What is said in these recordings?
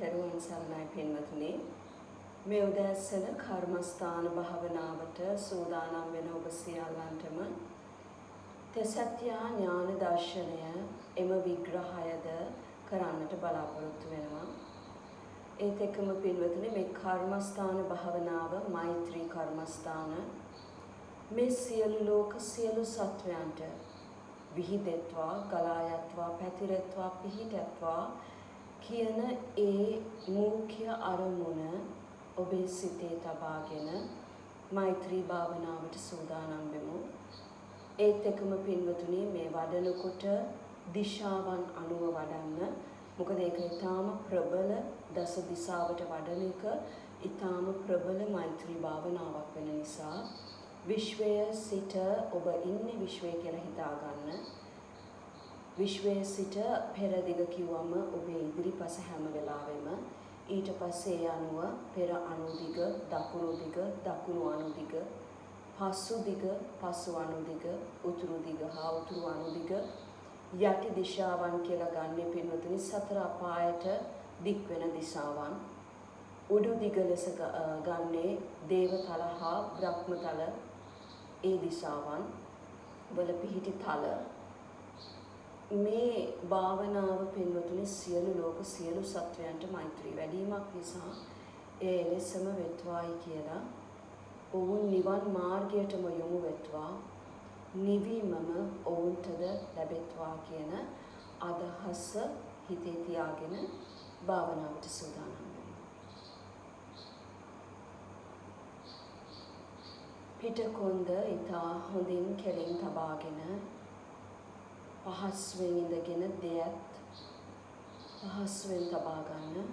තෙරුවන් සරණයි පින්වතුනි. මේ උදෑසන කර්මස්ථාන භාවනාවට සූදානම් වෙන ඔබ සියල්ලන්ටම තෙසත්‍ය ඥාන දර්ශනය එම විග්‍රහයද කරන්නට බලාපොරොත්තු වෙනවා. ඒත් එක්කම පින්වතුනි මේ කර්මස්ථාන භාවනාව මෛත්‍රී කර්මස්ථාන මේ සියලු ලෝක සියලු සත්වයන්ට විහිදෙත්වා ගලායත්වා පැතිරෙත්වා පිහිටත්වා කියන ඒ මුඛ්‍ය අරමුණ ඔබේ සිතේ තබාගෙන මෛත්‍රී භාවනාවට සූදානම් වෙමු. ඒත් එක්කම පින්වතුනි මේ වඩනකොට දිශාවන් අනුව වඩන්න. මොකද ඒක ඊටාම ප්‍රබල දස දිශාවට වඩන එක ඊටාම ප්‍රබල මෛත්‍රී භාවනාවක් වෙන නිසා විශ්වයේ සිට ඔබ ඉන්නේ විශ්වය කියලා හිතා ගන්න. විශ්වයේ සිට පෙරදිග කිව්වම ඔබේ ඉදිරිපස හැම වෙලාවෙම ඊට පස්සේ අනුව පෙර අනුදිග දකුණු අනුදිග පසු දිග පසු අනුදිග උතුරු දිග හා උතුරු අනුදිග යටි දිශාවන් කියලා ගන්න පින්වතුනි සතර අපායට දික් වෙන දිශාවන් උඩු දිග ලෙස ගන්නේ දේවතල හා බ්‍රහ්මතල ඒ දිශාවන් වල පිහිටි තල මේ භාවනාව පින්වතුනි සියලු ලෝක සියලු සත්වයන්ට මෛත්‍රී වැඩිමක් නිසා ඒ එලෙසම වෙත්වායි කියලා ඔවුන් නිවන් මාර්ගයටම යොමු වෙත්වා නිවීමම ඔවුන්ටද ලැබෙත්වා කියන අදහස හිතේ තියාගෙන භාවනාවට සූදානම් වෙනවා. පිටකොන්ද ඉතා හොඳින් කෙලින් තබාගෙන පහස්වෙන් ඉඳගෙන දෙයත් පහස්වෙන් තබා ගන්න.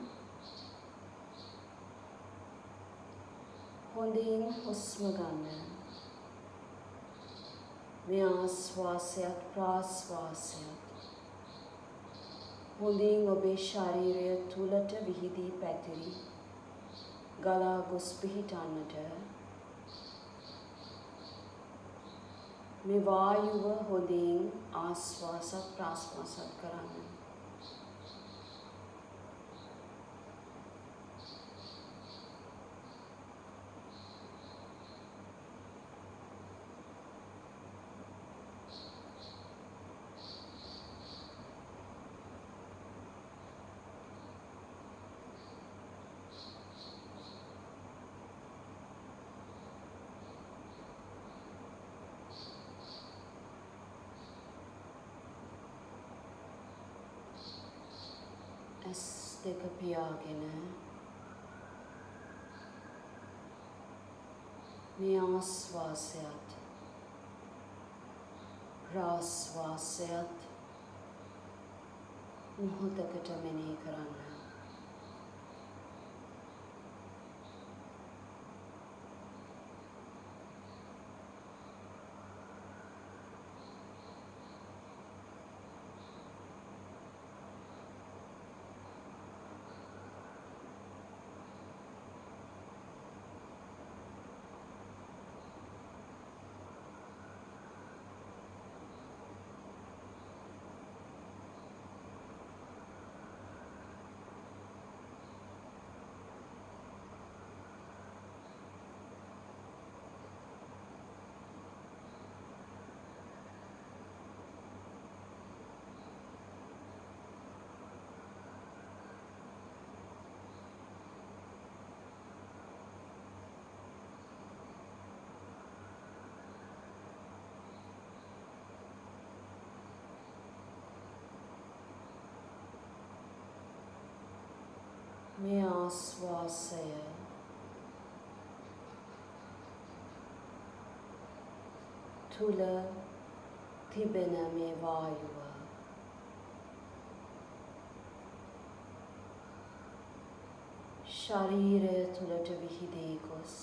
හොඳින් හුස්ම ගන්න. මේ ආස්වාසයත් ප්‍රාස්වාසයත් හොඳින් ඔබේ ශරීරය තුලට විහිදී පැතිරි ගලා ගොස් පිහිටන්නට මේ වායුව හොඳින් ආස්වාසත් ප්‍රාස්වාසත් කරන්න. ඇස් දෙක පියාගෙන මේ ආස්වාසයත් ප්‍රාස්වාසයත් මොහොතකට මෙනෙහි කරන්න. මේ ආස්වාසය තුල තිබෙන මේ වායුව ශරීරය තුලට විහිදී ගොස්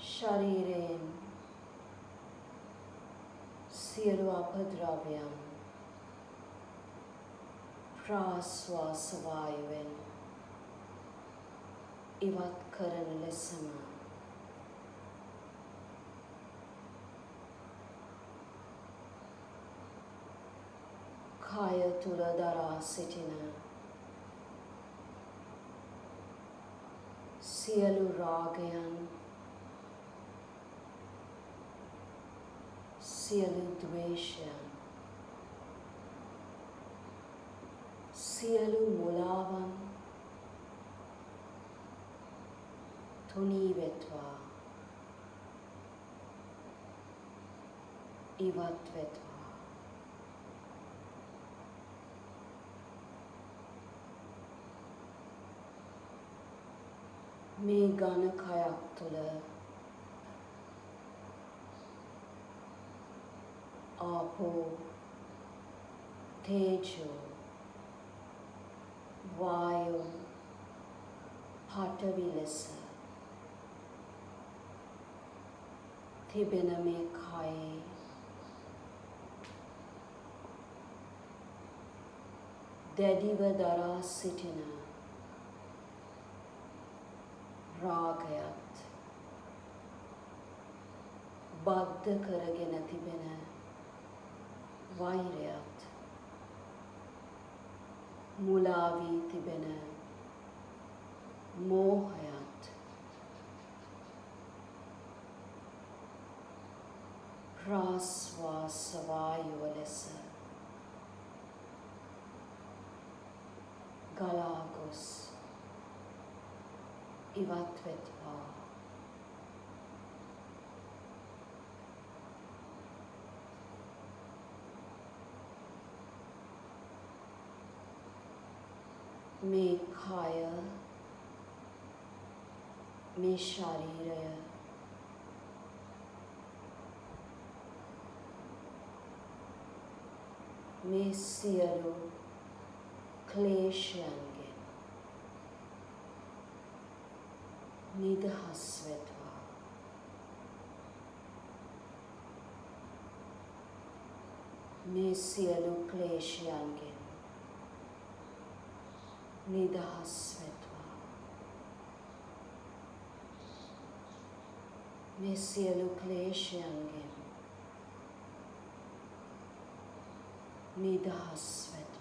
ශරීරයෙන් සියලු අපද්‍රව්‍යයන් ප්‍රාස්වාස වායුවෙන් ඉවත් කරන ලෙසම කය තුල දරා සිටින සියලු රාගයන් සියලු ද්වේෂයන් සියලු මුලාවන් තුනී වෙත්වා ඉවත් වෙත්වා මේ ඝන කයක් තුළ ආපෝ තේජෝ වායෝ පඨවි ලෙස තිබෙන මේ කයේ දැඩිව දරා සිටින රාගයත් බද්ධ කරගෙන තිබෙන වෛරයත් මුලා වී තිබෙන මෝහයත් ප්‍රාශ්වාස වායුව ලෙස ගලා ගොස් ඉවත් වෙත්වා මේ කය මේ ශරීරය මේ සියලු ක්ලේශයන්ගෙන් නිදහස් වෙත්වා මේ සියලු ක්ලේශයන්ගෙන් නිදහස් වෙත්වා මේ සියලු ක්ලේශයන්ගෙන් නිදහස් වෙත්වා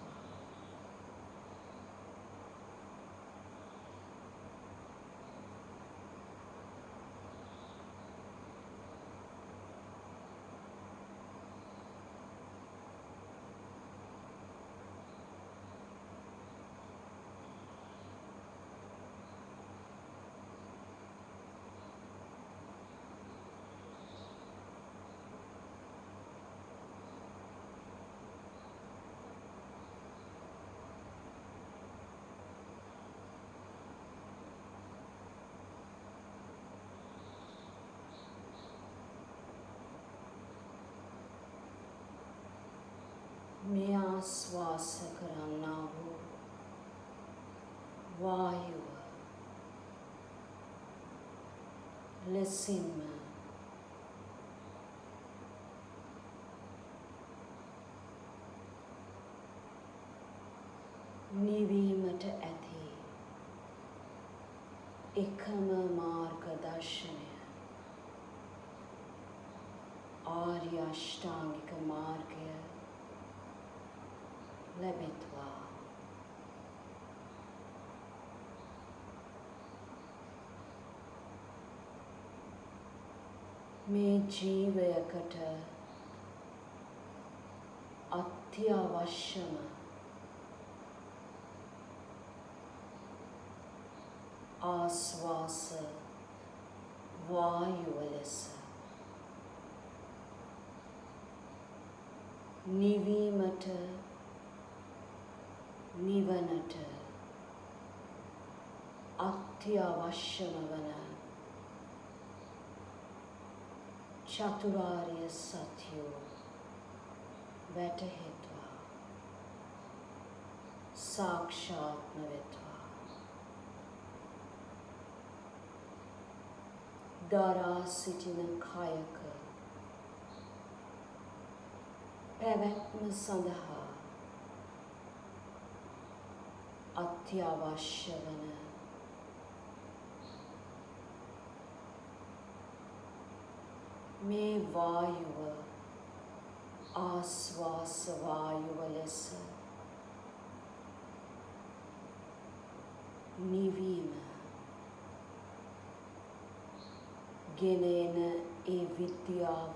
මේ ආශ්වාස කරන්නා වූ වායුව ලෙසින්ම නිවීමට ඇති එකම මාර්ගදර්ශනය ආර්ය අෂ්ටාංගික මාර්ගය ලැබෙත්වා මේ ජීවයකට අත්‍යවශ්‍යම ආශ්වාස වායුව ලෙස නිවීමට නිවනට අත්‍යවශ්‍යම වන චතුරාර්ය සත්‍ය වැටහෙත්වා සාක්ෂාත්ම වෙත්වා දරා සිටින කයක පැවැත්ම සඳහා අත්‍යවශ්‍ය වන මේ වායුව ආස්වාස වායුව ලෙස නිවීම ගෙන එන ඒ විද්‍යාව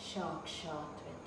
සාක්ෂාත් වෙත්වා.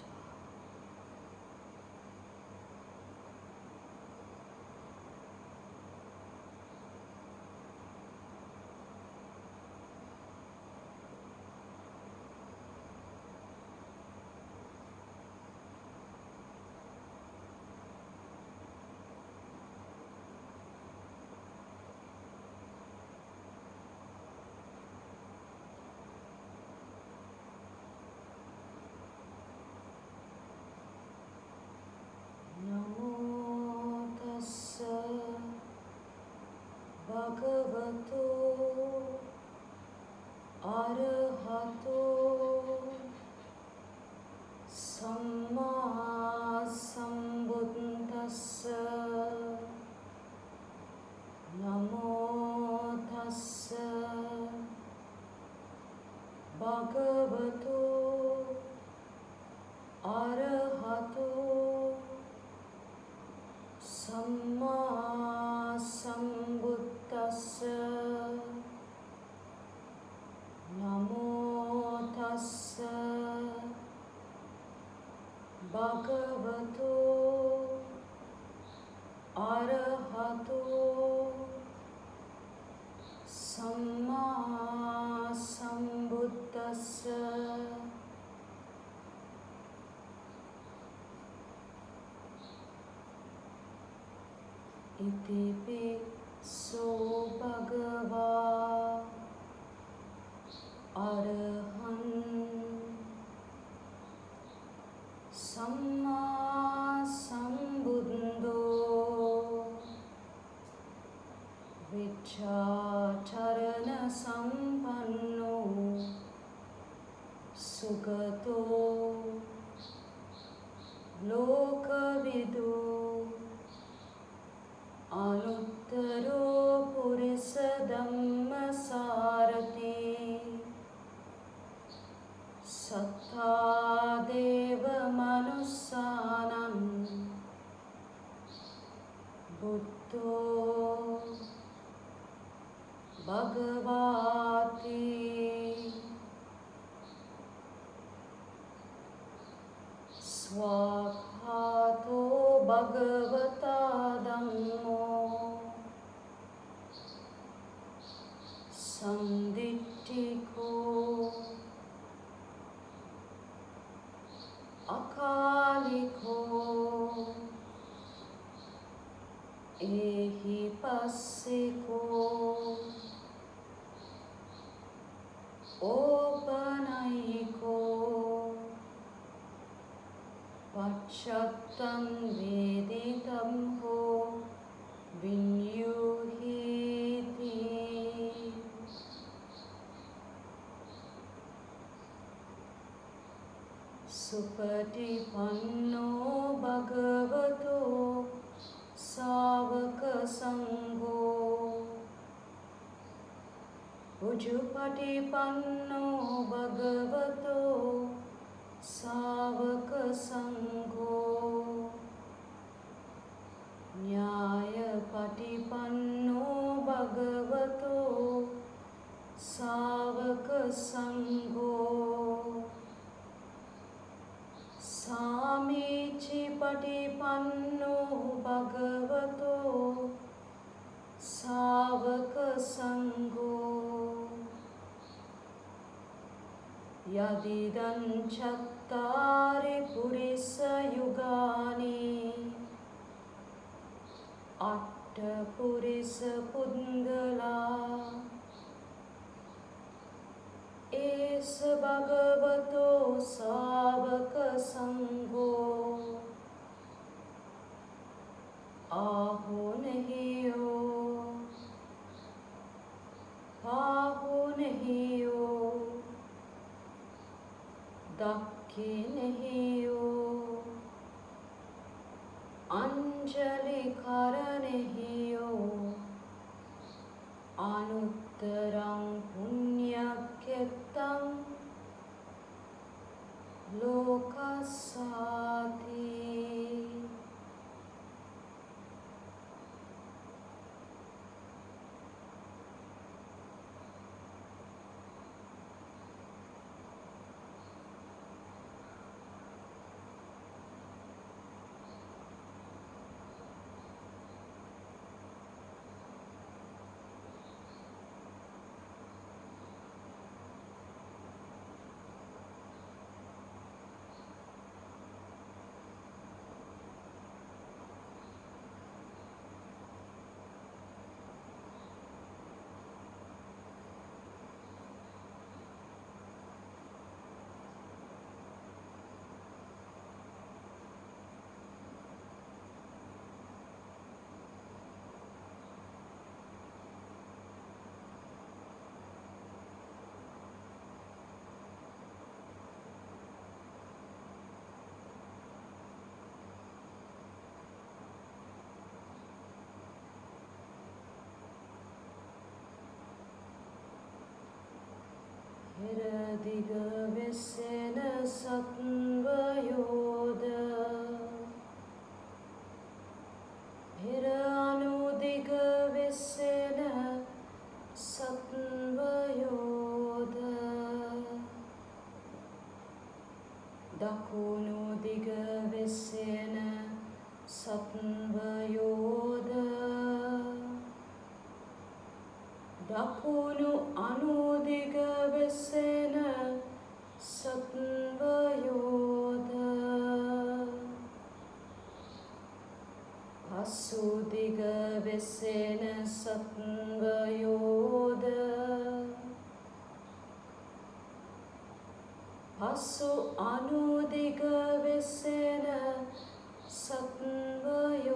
භගවතු අරහතෝ සම්මා සම්බුද්දස්ස නමෝ තස්ස භගවතු අරහතෝ සම්මා සම්බුද්දස්ස නමෝ තස්ස භගවතු අරහතෝ සම්මා සම්බුද්දස්ස ඉතිපිසෝ භගවා අරහං සම්මා සම්බුද්ධෝ විචාචරණ සම්පන්නෝ සුගතෝ ලෝකවිදෝ අනුත්තරෝ පුරිස ධම්මසාරති සත්තා දේව මනුස්සානං බුද්ධෝ භගවාති ස්වාඛාතෝ භගවතා ධම්මෝ සම්දිට්ඨිකෝ අකාලිකෝ එහි පස්සිකෝ ඕපනයිකෝ පච්චත්තං වේදිතම් හෝ විඤ්ඤුහීති සුපටිපන්නෝ භගවතෝ ශාවක සංඝෝ උජුපටිපන්නෝ භගවතෝ ශාවක සංඝෝ ඥායපටිපන්නෝ භගවතෝ ශාවක සංඝෝ සාමීචිපටිපන්නෝ භගවතෝ ශාවක සංඝෝ යදිදං චත්තාරි පුරිස යුගානි අට්ඨ පුරිස පුද්ගලා ඒස භගවතෝ ශාවක සංඝෝ ආහුනහියෝ පාහුනහියෝ දක්ඛිනහියෝ අංජලි කරණහියෝ අනුත්තරං පුඤ්ඤක්ඛෙත්තං लोकस्साति Hiradiga Visena Satvayoda Hiranudiga Visena Satvayoda Dakunudiga Visena Satvayoda Dakunu anudiga visena satvayoda Asudiga visena satvayoda Asu anudiga visena satvayoda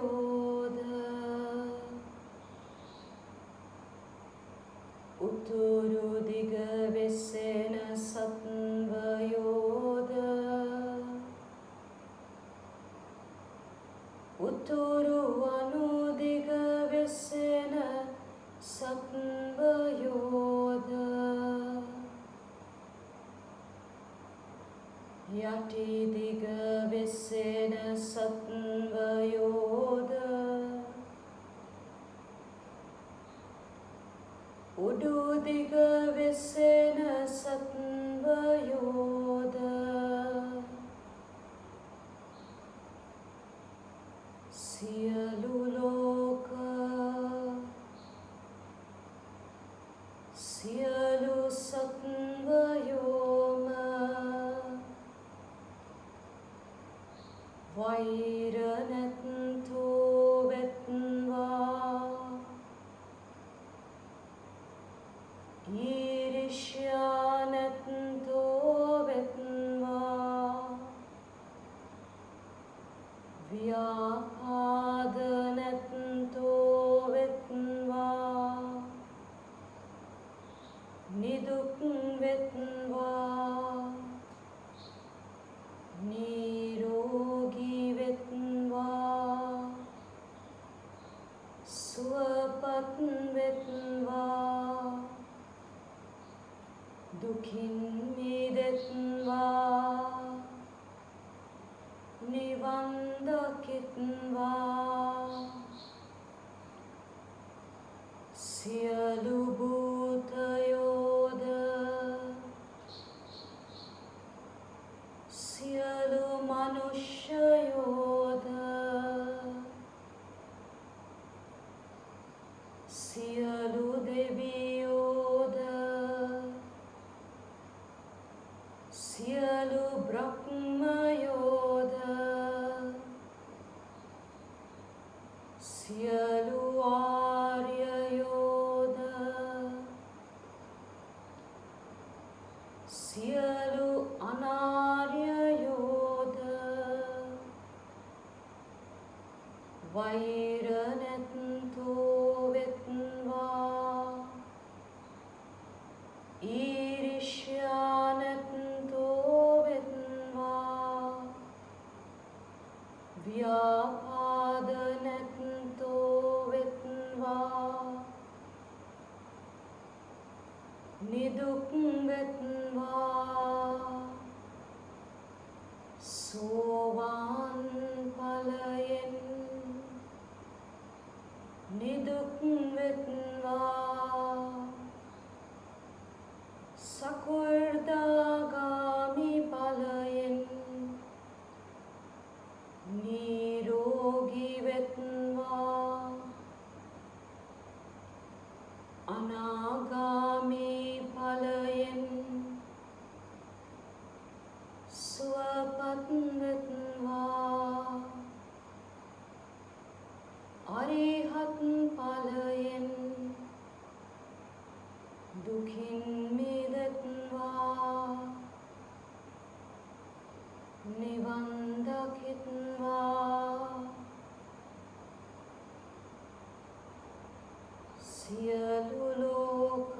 Uturu diga visena satvayoda Uturu anudiga visena satvayoda Yati diga visena satvayoda Ududiga visena satvayoda Siyalu loka Siyalu satvayoma Vairanatto vetva Irishyanatto vetva Vyapadanatto vetva Niduk vetva Nirogi vetva Suapat vetva Dukhin midetva Nivandakitva Siyalu bhutayoda Siyalu manushayoda Siyalu deviyoda Siyalu brahmayoda Siyalu aryayoda Siyalu anaryayoda Vairanatto vetva Irishyanatto vetva Vyapadanatto vetva Niduk vetva සෝවාන් ඵලයෙන් නිදුක් වෙත්වා සකෘදාගාමි ඵලයෙන් නිරෝගී වෙත්වා අනාගාමි ඵලයෙන් සුවපත් වෙත්වා අරිහත් ඵලයෙන් දුකින් මිදෙත්වා නිවන් දකිත්වා සියලු ලෝක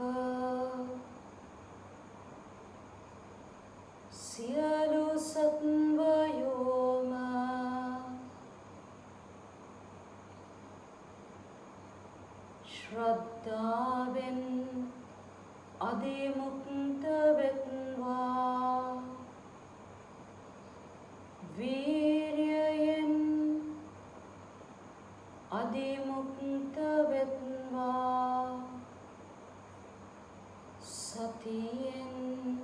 සියලු සත්වයෝම ශ්‍රද්ධාවෙන් අදිමුක්ත වෙත්වා වීර්යයෙන් අදිමුක්ත වෙත්වා සතියෙන්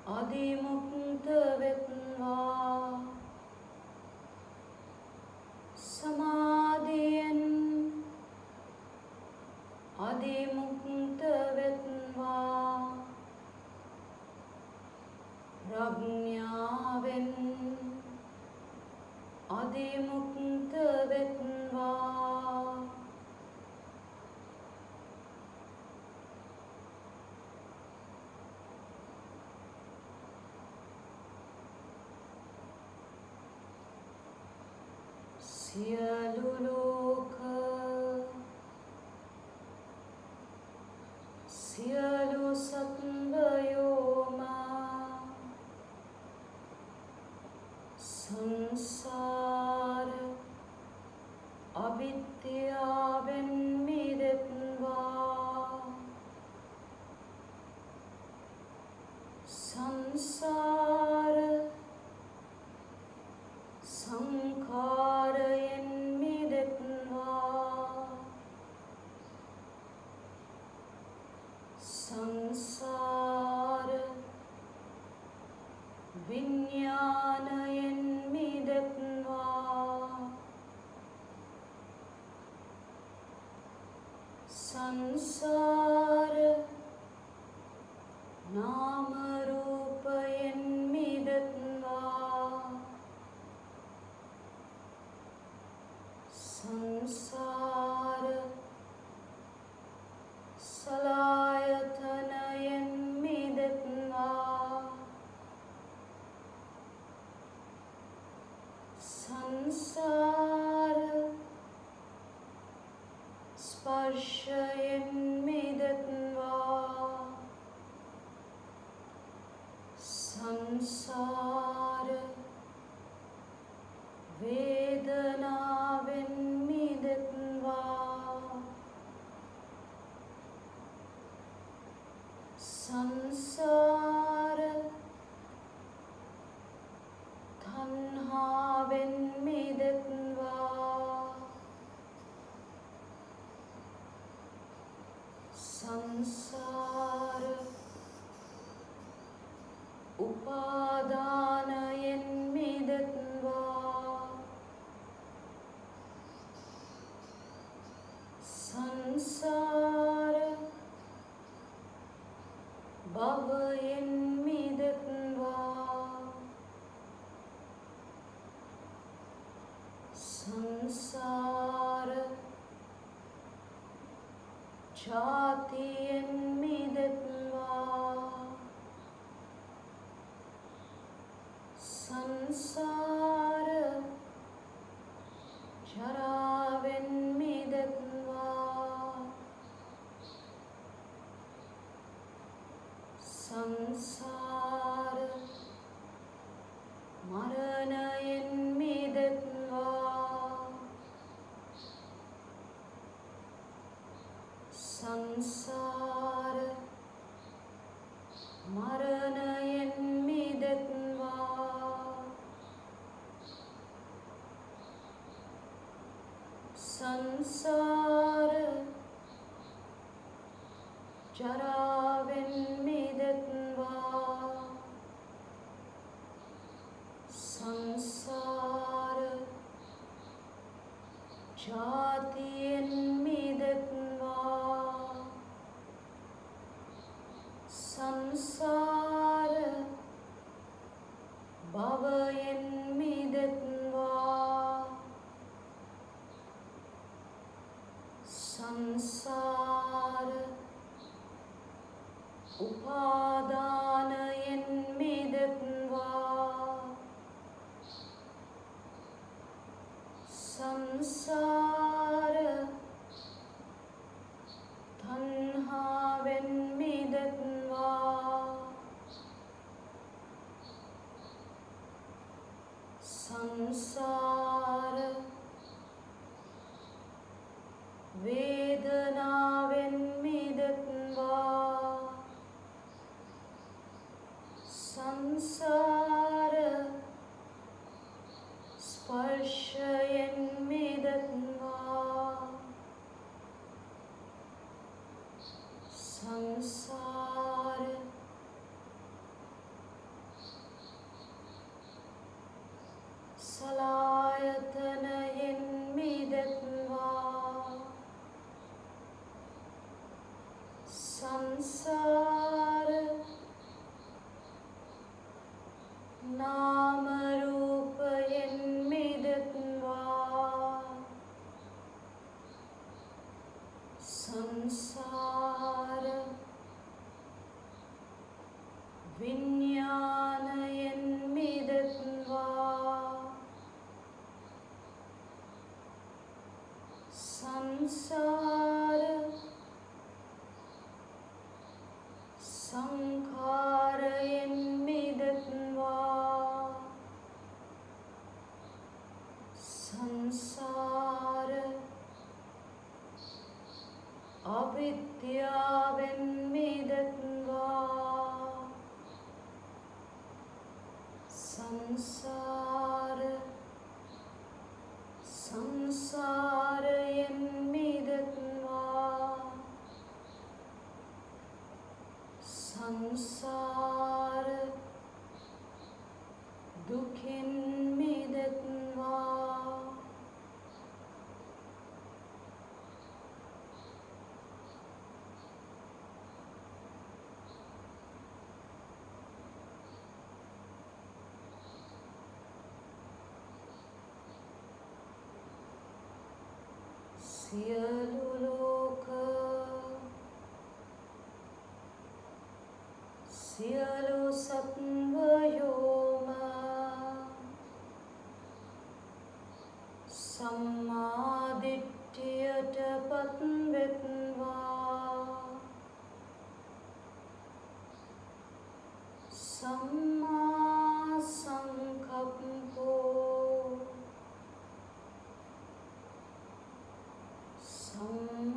අදිමුක්ත වෙත්වා සමාධියෙන් අදිමුක්ත වෙත්වා ප්‍රඥාවෙන් අදිමුක්ත වෙත්වා සියලු ලෝක සියලු සත්වයෝම සංසාර අවිද්‍යාවෙන් මිදෙත්වා සංසාර සංඛාරයෙන් මිදෙත්වා සංසාර විඥානයෙන් මිදෙත්වා සංසාර නාම රූපයෙන් මිදෙත්වා සංසාර සලආයතනයෙන් මිදෙත්වා සංසාර ස්පර්ශයෙන් මිදෙත්වා සංසාර වේදනාවෙන් මිදෙත්වා සංසාර තණ්හාවෙන් මිදෙත්වා සංසාර උපාදානයෙන් මිදෙත්වා සංසාර භවයෙන් මිදෙත්වා සංසාර ජාතියෙන් මිදෙත්වා සංසාර ජරාවෙන් මිදෙත්වා සංසාර මරණයෙන් මිදෙත්වා සංසාර මරණයෙන් මිදෙත්වා ජරාවෙන් මිදෙත්වා සංසාර ජාතියෙන් මිදෙත්වා සංසාර භවයෙන් මිදෙත්වා සංසාර උපාදානයෙන් මිදෙත්වා සංසාර තණ්හාවෙන් මිදෙත්වා සංසාර වේදනාවෙන් මිදෙත්වා සංසාර ස්පර්ශයෙන් මිදෙත්වා සංසාර සලායතනයෙන් මිදෙත්වා සංසාර නාම රූපයෙන් මිදෙත්වා සංසාර විඥානයෙන් මිදෙත්වා සංසාර සංඛාරයෙන් මිදෙත්වා සංසාර අවිද්‍යාවෙන් මිදෙත්වා සංසාර සංසාරයෙන් මිදෙත්වා සංසාර දුකින් මිදෙත්වා සියලු ලෝක සියලු සත්වයෝම සම්මා දිට්ඨියට පත් වෙත්වා සම්මා සංකප්පෝ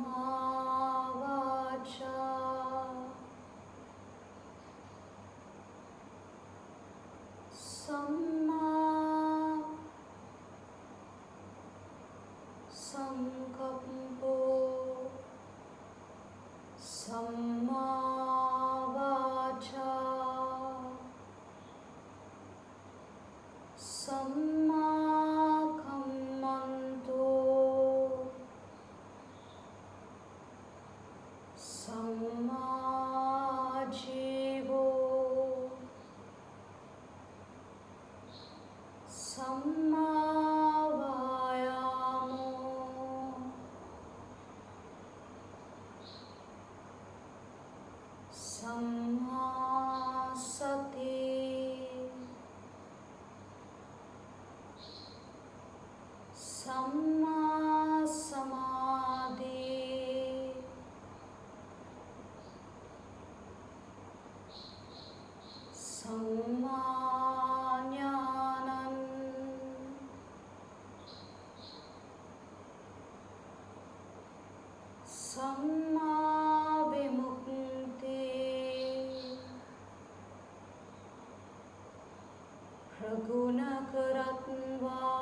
සම්මා වාචා සම්මා සංකප්පෝ සම්මා වාචා සම්මා කම්මන්තෝ සම්මා ජීවෝ සම්මා වායාමෝ සම්මා සති සම්මා සමාධි සම්මා ඥානං සම්මා විමුක්ති ප්‍රගුණ කරත්වා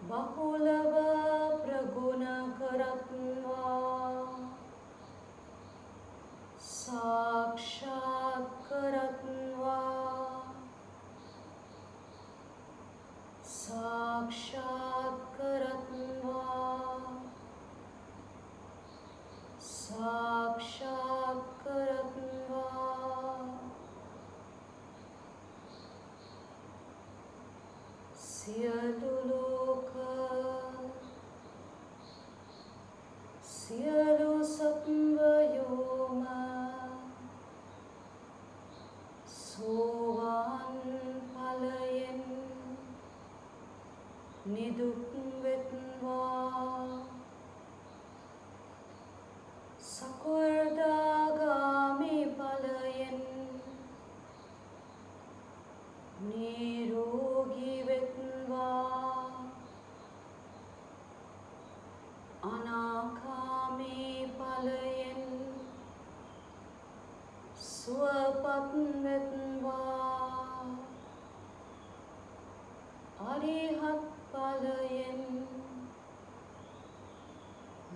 බහුලව ප්‍රගුණ කරත්වා साक्षात् करत्वा साक्षात् करत्वा साक्षात् करत्वा सियलु लोक सियलु सत्वयोम සෝවාන් ඵලයෙන් නිදුක් වෙත්වා සකෘදාගාමි ඵලයෙන් නිරෝගී වෙත්වා අනාගාමි ඵලයෙන් සුවපත් වෙත්වා අරිහත් ඵලයෙන්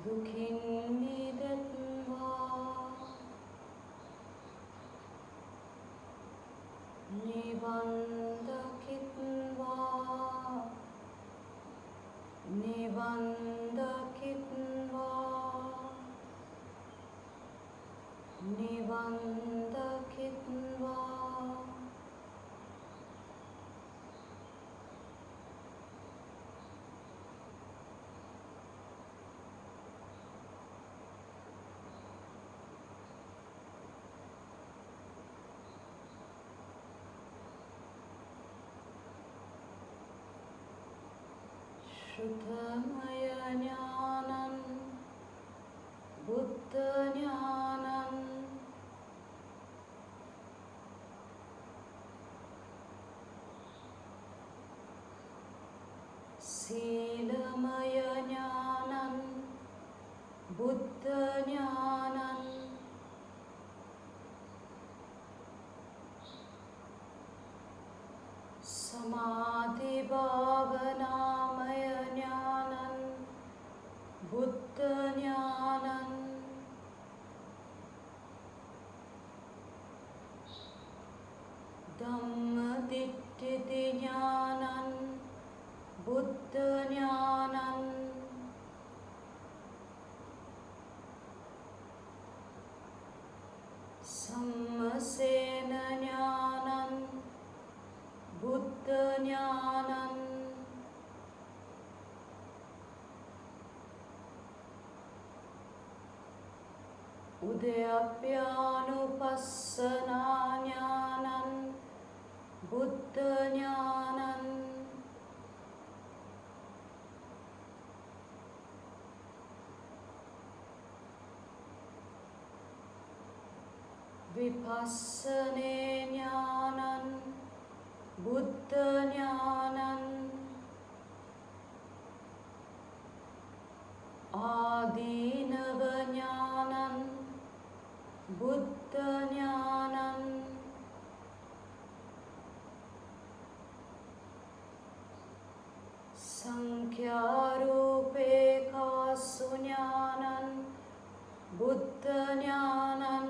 දුකින් මිදෙත්වා නිවන් දකිත්වා නිවන් දකිත්වා නිවන් දකිත්වා ශ්‍රුතමය ඥානං බුද්ධ ඥානං සීලමය ඥානං බුද්ධ ඥානං සමාධි භාවනාමය ඥානං බුද්ධ ඥානං ධම්මදිට්ඨිති ඥානං බුද්ධ ඥානං සම්මසේන ඥානං බුද්ධ ඥානං උදයප්පයානුපස්සනා ඥානං බුද්ධ ඥානං විපස්සනේ ඥානං බුද්ධ ඥානං ආදීනව ඥානං බුද්ධ ඥානං සංඛ්‍යාරූපේකාසු ඥානං බුද්ධ ඥානං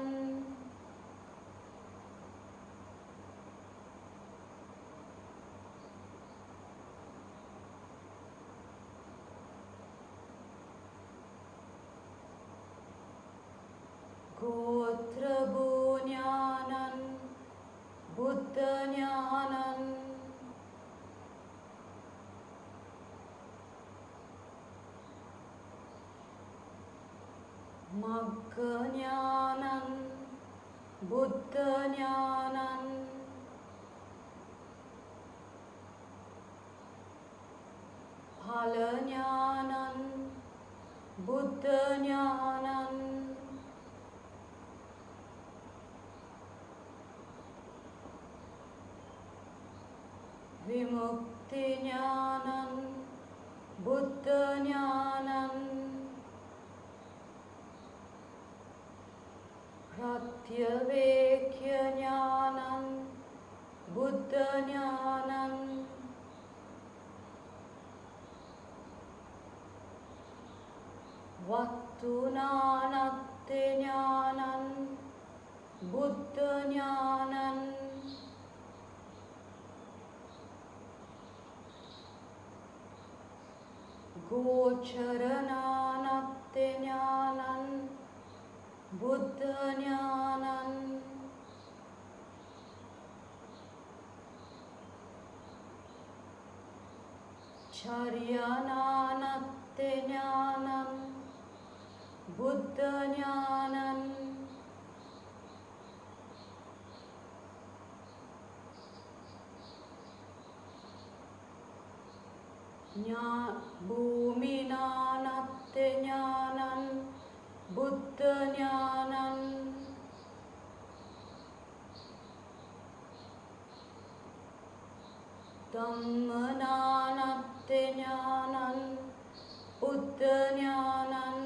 ගෝත්‍ර භූ ඥානං බුද්ධ ඥානං මග්ග ඥානං බුද්ධ ඥානං ඵල ඥානං බුද්ධ ඥානං විමුක්ති ඥානං බුද්ධ ඥානං ප්‍රත්‍යවේක්ඛ්‍ය ඥානං බුද්ධ ඥානං Vattunanatte Jnanam Buddha Jnanam Gocharananatte Jnanam Buddha Jnanam Charyananatte Jnanam Buddha Jnanam Bhuminanatte Jnanam Buddha Jnanam Dhammananatte Jnanam Buddha Jnanam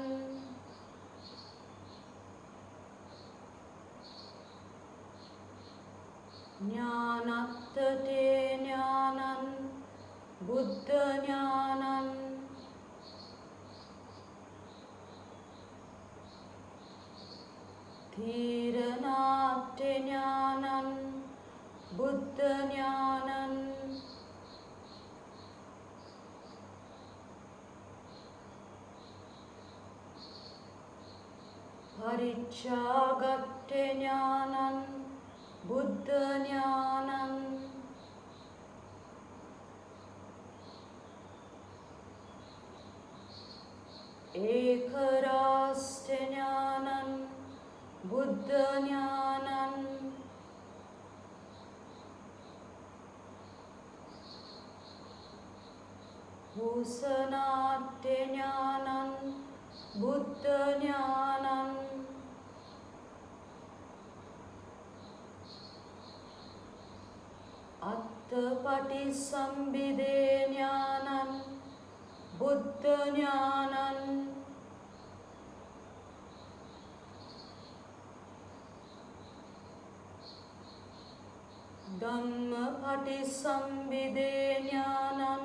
Jnanattate Jnanam Buddha Jnanam Dhiranatte Jnanam Buddha Jnanam Parichagatte Jnanam Buddha Jnanam Ekaraste Jnanam Buddha Jnanam Bhusanatte Jnanam Buddha Jnanam Attapattisambhide Jnanam Buddha Jnanam Dhammapattisambhide Jnanam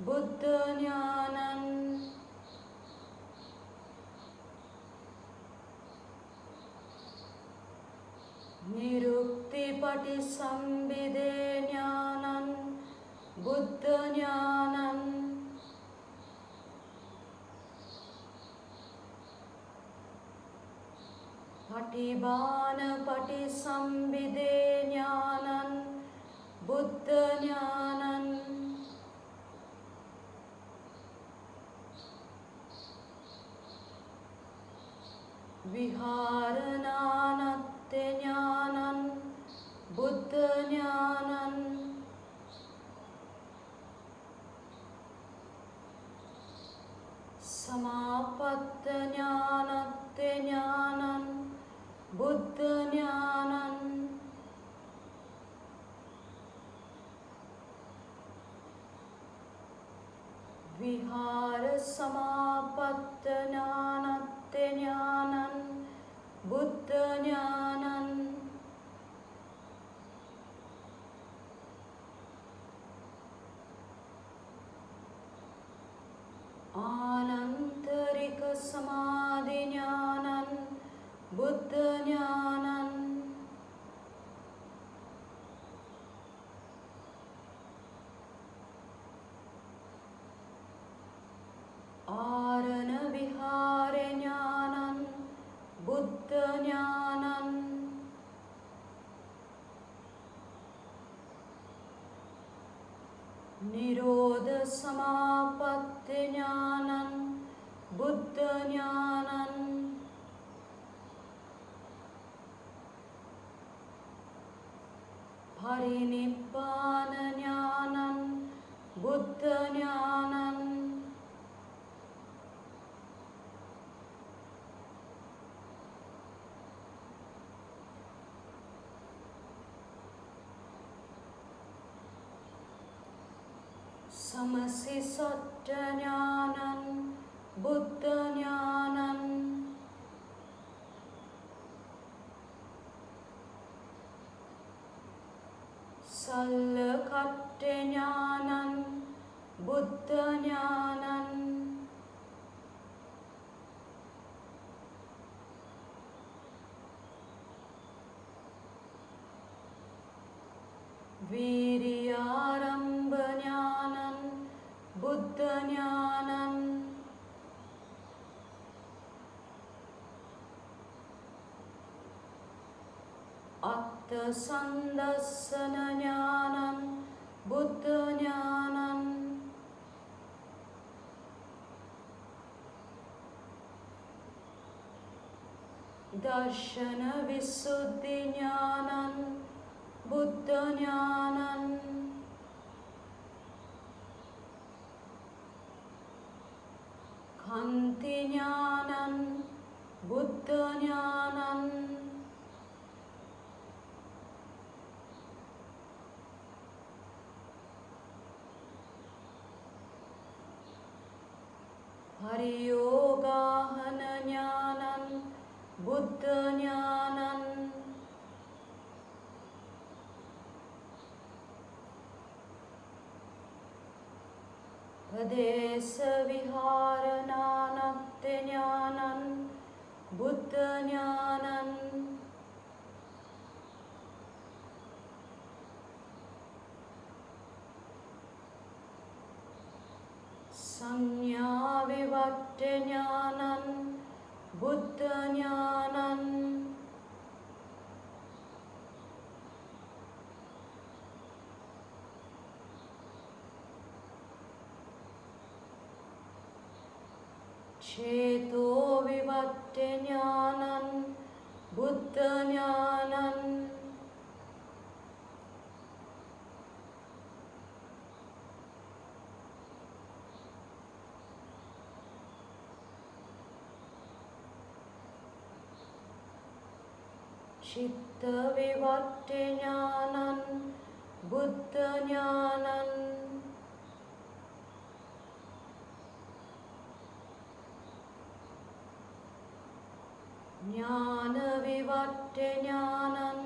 Buddha Jnanam Niruktipattisambhide Jnanam Buddha Jnanam Patibhanapattisambhide Jnanam Buddha Jnanam Viharananatte Jnanam Buddha Jnanam Samapatta Jnanatte Jnanam Buddha Jnanam Vihara Samapatta Jnanatte Jnanam Buddha Jnanam Anantarika Samadhi Jnanam Buddha Jnanam Arana Vihare Jnanam Buddha Jnanam Nirodha Samapatti Jnanam Buddha Jnanam Parinibbana Jnanam Buddha Jnanam Samasisatta Jnanam Buddha Jnanam Sallakatte Jnanam Buddha Jnanam वीर्यारम्भज्ञानं बुद्धज्ञानं अर्थसन्दर्शनज्ञानं बुद्धज्ञानं दर्शनविशुद्धिज्ञानं बुद्धज्ञानं कान्तिज्ञानं बुद्धज्ञानं हरियोगाहनज्ञानं बुद्धज्ञानं प्रदेशविहारनानक्तिज्ञानं बुद्धज्ञानं संज्ञाविवर्तज्ञानं बुद्धज्ञानं चेतोविवर्तज्ञानं बुद्धज्ञानं चित्तविवर्तज्ञानं बुद्धज्ञानं ज्ञानविवर्तज्ञानं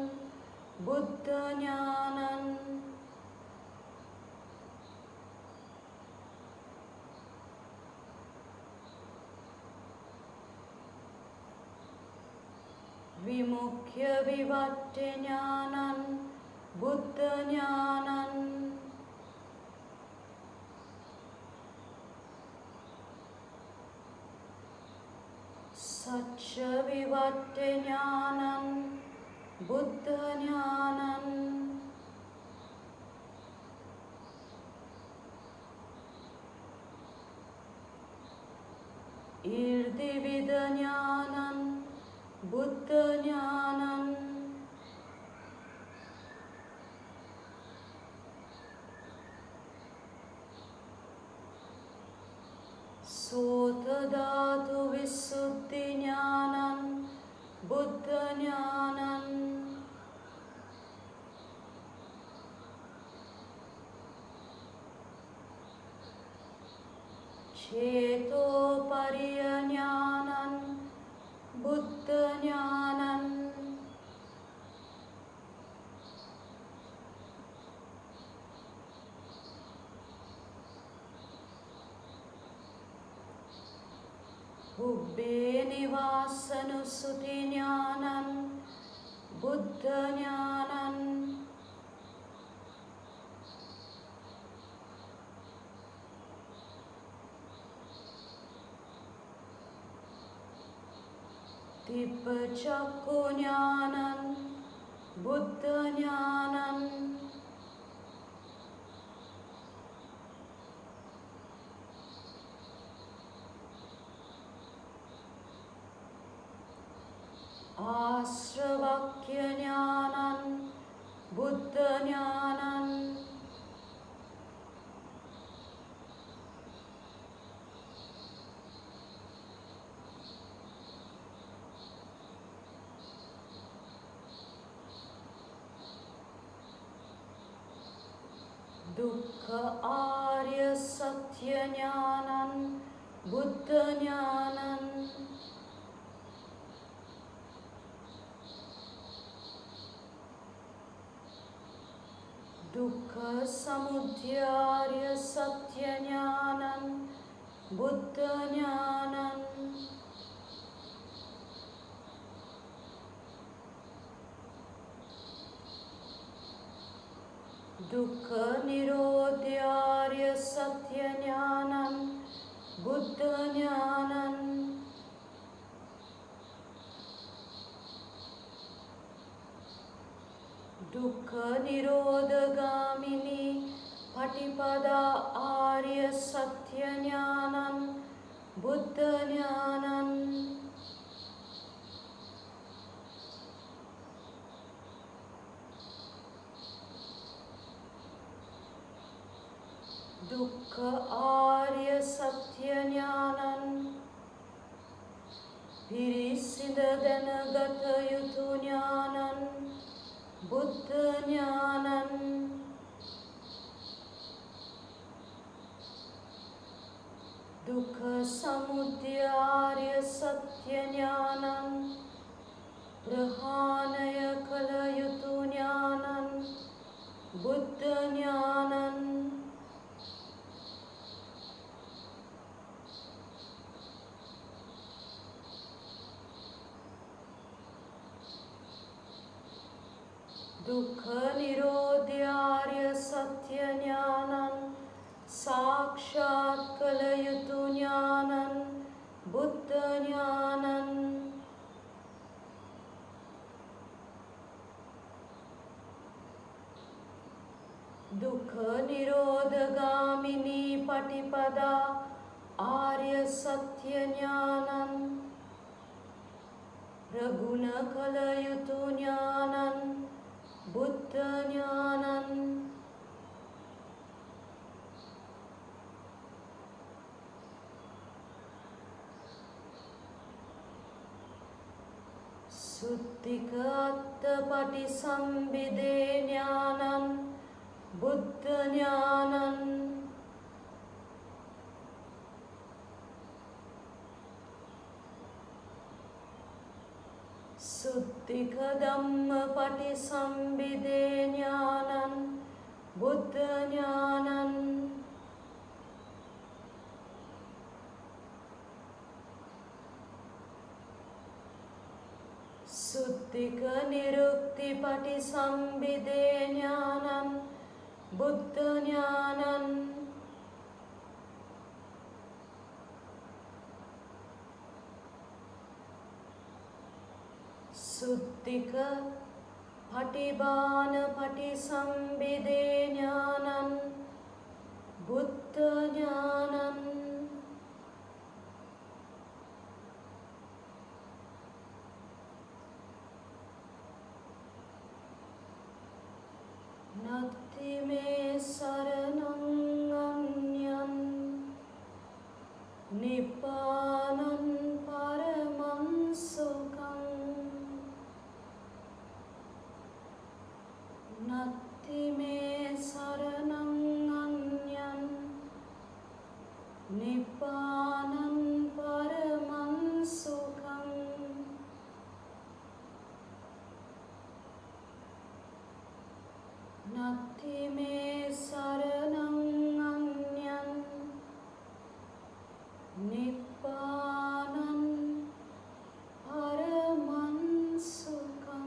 बुद्धज्ञानं विमुख्यविवर्तज्ञानं बुद्धज्ञानं सच्चविवर्तज्ञानं बुद्धज्ञानं ईर्दिविदज्ञानं बुद्धज्ञानं सोतधातुविशुद्धिज्ञानं बुद्धज्ञानं चेतोपरिज्ञानं बुद्धज्ञानं उब्बेनिवासनुसुतिज्ञानं बुद्धज्ञानं दिव्यचक्षुज्ञानं बुद्धज्ञानं आश्रवाक्यज्ञानं बुद्धज्ञानं दुःख आर्य सत्यज्ञानं बुद्धज्ञानं दुःख समुदयार्य सत्यज्ञानं बुद्धज्ञानं दुःख निरोध्यार्य सत्य ज्ञानं बुद्ध ज्ञानं दुःख निरोधगामिनी पटिपदा आर्य सत्य ज्ञानं बुद्ध ज्ञानं दुःख आर्य सत्य ज्ञानं पिरिसिदधनगत युतु ज्ञानं बुद्ध ज्ञानं दुःख समुद्यार्य सत्य ज्ञानं प्रहानय कलयुतु ज्ञानं बुद्ध ज्ञानं दुःख निरोध्यार्य सत्य ज्ञानं साक्षात् कलयुतु ज्ञानं बुद्ध ज्ञानं दुःख निरोधगामिनी पटिपदा आर्य सत्य ज्ञानं प्रगुण कलयुतु ज्ञानं बुद्ध ज्ञानं सुत्तिक अत्तपटिसंविदे ज्ञानं बुद्ध ज्ञानं सुत्तिक धम्मपटिसंविदे ज्ञानं बुद्ध ज्ञानं सुत्तिक निरुक्तिपटिसंविदे ज्ञानं बुद्ध ज्ञानं सुत्तिक पटिबान पटिसंविदे ज्ञानं बुद्ध ज्ञानं नत्ति मे शरणं अन्यं निप्पानं परमं सुखं नत्ति मे शरणं अन्यं निप्पानं परमं सुखं नत्ति मे शरणं अन्यं निप्पानं परमं सुखं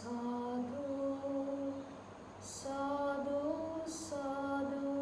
साधु साधु साधु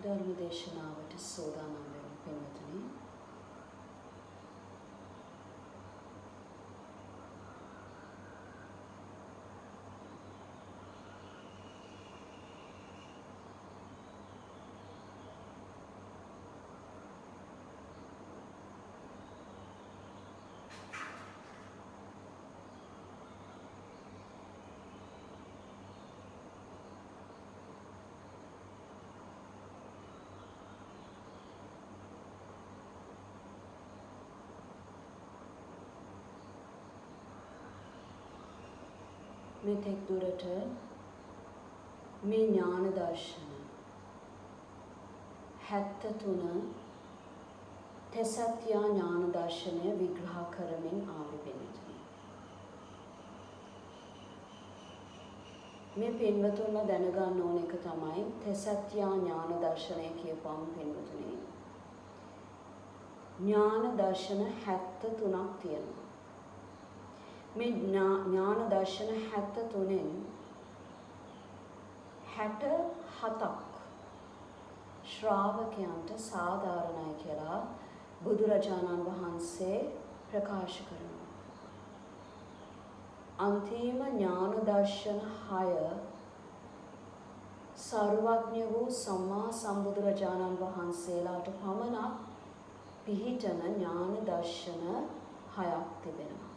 ධර්ම දේශනාවට සෝදානම් වෙමු පින්වතුනි. මෙතෙක් දුරට මේ ඥාන දර්ශන 73 තෙසත්යා ඥාන දර්ශනය විග්‍රහ කරමින් ආවේ පින්වතුනි. මේ පින්වතුන්ව දැනගන්න ඕන එක තමයි තෙසත්යා ඥාන දර්ශනය කියපුවම පින්වතුනි ඥාන දර්ශන 73ක් තියෙනවා. මේ ඥාන දර්ශන 73න් 67ක් ශ්‍රාවකයන්ට සාධාරණයි කියලා බුදුරජාණන් වහන්සේ ප්‍රකාශ කරනවා. අන්තිම ඥාන දර්ශන 6 සර්වඥ වූ සම්මා සම්බුදුරජාණන් වහන්සේලාට පමණක් පිහිටන ඥාන දර්ශන 6ක් තිබෙනවා.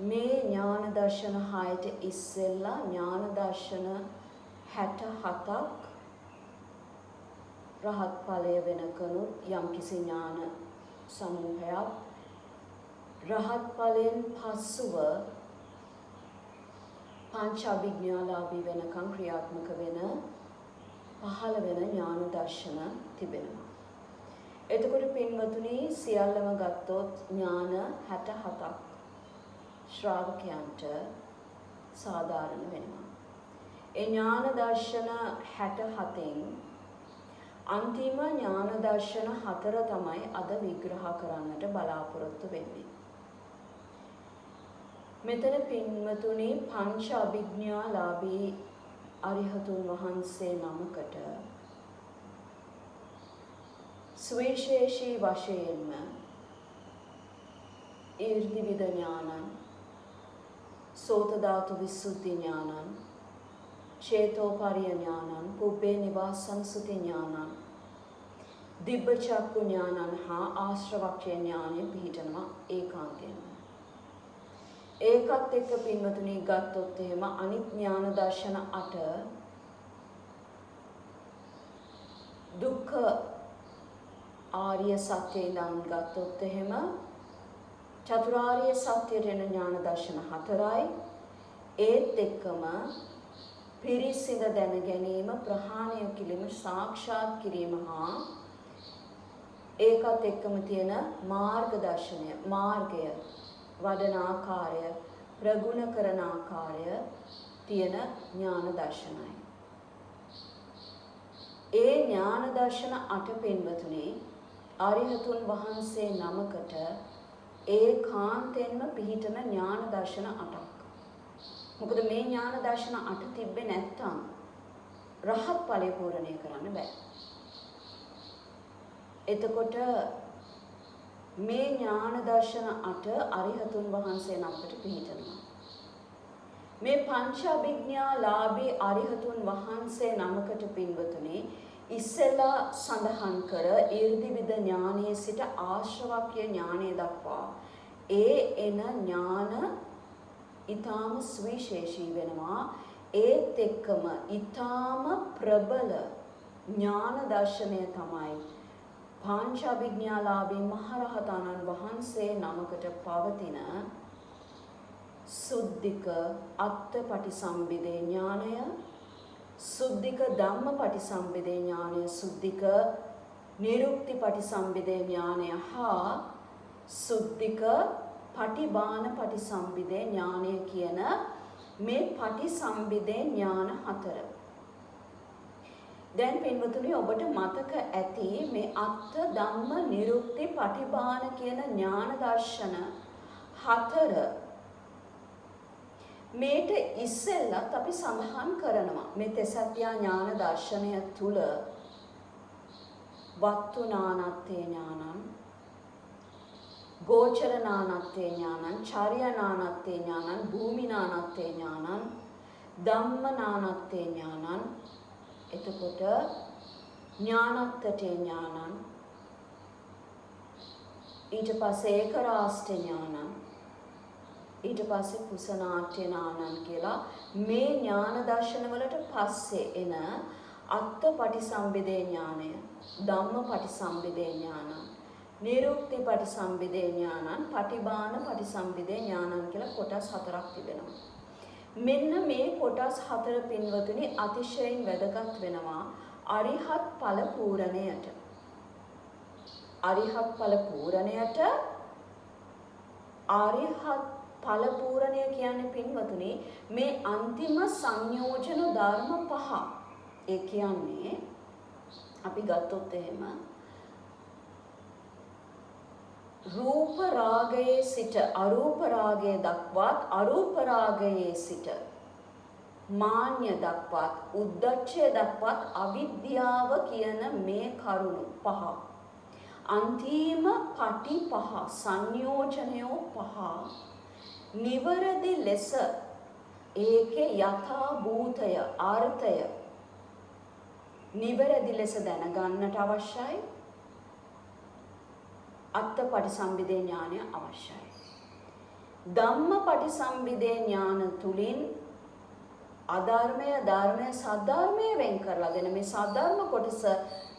මේ ඥාන දර්ශන 6ට ඉස්සෙල්ලා ඥාන දර්ශන 67ක් රහත් ඵලය වෙනකනුත් යම්කිසි ඥාන සමූහයක් රහත් ඵලයෙන් පසුව පංච අභිඥාලාභී වෙනකන් ක්‍රියාත්මක වෙන පහළ වෙන ඥාන දර්ශන තිබෙනවා. එතකොට පින්වතුනි සියල්ලම ගත්තොත් ඥාන 67ක් ශ්‍රාවකයන්ට සාධාරණ වෙනවා. ඒ ඥාන දර්ශන 67න් අන්තිම ඥාන දර්ශන 4 තමයි අද විග්‍රහ කරන්නට බලාපොරොත්තු වෙන්නේ. මෙතන පින්වතුනි පංච අභිඥාලාභී අරිහතුන් වහන්සේ නමකට සුවිශේෂී වශයෙන්ම ඊර්ධිවිද ඥානං සෝත ධාතු විසුද්ධි ඥානං චේතෝපරිය ඥානං පුබ්බේ නිවාසංසුති ඥානං දිබ්බ චක්කු ඥානං හා ආශ්‍රවක්ඛ්‍ය ඥානෙ පිහිටනවා ඒකාන්තයෙන්ම. ඒකත් එක්ක පින්වතුනි ගත්තොත් එහෙම අනිත් ඥාන දර්ශන 8 දුක්ඛ ආර්ය සත්‍යය ඉඳන් ගත්තොත් එහෙම චතුරාර්ය සත්‍යයට එන ඥාන දර්ශන 4යි ඒත් එක්කම පිරිසිඳ දැන ගැනීම ප්‍රහාණය කිරීම සාක්ෂාත් කිරීම හා ඒකත් එක්කම තියෙන මාර්ග දර්ශනය මාර්ගය වඩන ආකාරය ප්‍රගුණ කරන ආකාරය තියෙන ඥාන දර්ශනයි. ඒ ඥාන දර්ශන 8 පින්වතුනි අරිහතුන් වහන්සේ නමකට ඒකාන්තයෙන්ම පිහිටන ඥාන දර්ශන 8ක්. මොකද මේ ඥාන දර්ශන 8 තිබ්බේ නැත්තම් රහත් ඵලය පූර්ණණය කරන්න බෑ. එතකොට මේ ඥාන දර්ශන 8 අරිහතුන් වහන්සේ නමකට පිහිටනවා. මේ පංච අභිඥාලාභී අරිහතුන් වහන්සේ නමකට පින්වතුනි ඉස්සෙල්ලා සඳහන් කර ඊර්ධිවිද ඥානයේ සිට ආශ්‍රවක්ඛ්‍ය ඥානය දක්වා එන ඥාන ඊටාම සුවිශේෂී වෙනවා. ඒත් එක්කම ඊටාම ප්‍රබල ඥාන දර්ශනය තමයි පංච අභිඥාලාභී මහරහතන් වහන්සේ නමකට පවතින සුද්ධික අත්ථපටිසම්භිදේ ඥානය, සුද්ධික ධම්මපටිසම්භිදේ ඥානය, සුද්ධික නිරුක්තිපටිසම්භිදේ ඥානය හා සුද්ධික පටිභානපටිසම්භිදේ ඥානය කියන මේ පටිසම්භිදේ ඥාන 4. දැන් පින්වතුනි ඔබට මතක ඇති මේ අත්ථ ධම්ම නිරුක්ති පටිභාන කියන ඥාන දර්ශන 4 මේට ඉස්සෙල්ලත් අපි සඳහන් කරනවා මේ තෙසත්‍යා ඥාන දර්ශනය තුල වත්තු නානත්තේ ඥානං, ගෝචර නානත්තේ ඥානං, චාර්ය නානත්තේ ඥානං, භූමි නානත්තේ ඥානං, ධම්ම නානත්තේ ඥානං, එතකොට ඥානත්තේ ඥානං, ඊට පස්සේ ඒකරාෂ්ඨ ඥානං, ඊට පස්සේ කුසනාට්‍ය ඥානං කියලා මේ ඥාන දර්ශන වලට පස්සේ එන අත්ථ පටිසම්භිදේ ඥානය, ධම්ම පටිසම්භිදේ ඥානං, නිරුක්ති පටිසම්භිදේ ඥානං, පටිභාන පටිසම්භිදේ ඥානං කියලා කොටස් හතරක් තිබෙනවා. මෙන්න මේ කොටස් හතර පින්වතුනි අතිශයින් වැදගත් වෙනවා අරිහත් ඵල පූර්ණයට. අරිහත් ඵල පූර්ණයට අරිහත් ඵල පූර්ණය කියන්නේ පින්වතුනි මේ අන්තිම සංයෝජන ධර්ම පහ. ඒ කියන්නේ අපි ගත්තොත් එහෙම රූප රාගයේ සිට අරූප රාගයේ දක්වාත්, අරූප රාගයේ සිට මාන්‍ය දක්වාත්, උද්ධච්චය දක්වාත් අවිද්‍යාව කියන මේ කරුණු පහ. අන්තිම පටි පහ, සංයෝජනයෝ පහ නිවරදි ලෙස ඒකේ යථා භූතය, අර්ථය නිවරදි ලෙස දැනගන්නට අවශ්‍යයි. අත්ථ පටිසම්භිදේ ඥානය අවශ්‍යයි. ධම්ම පටිසම්භිදේ ඥාන තුලින් අධර්මය, ධර්මය, සද්ධර්මය වෙන් කරලා දෙන මේ සද්ධර්ම කොටස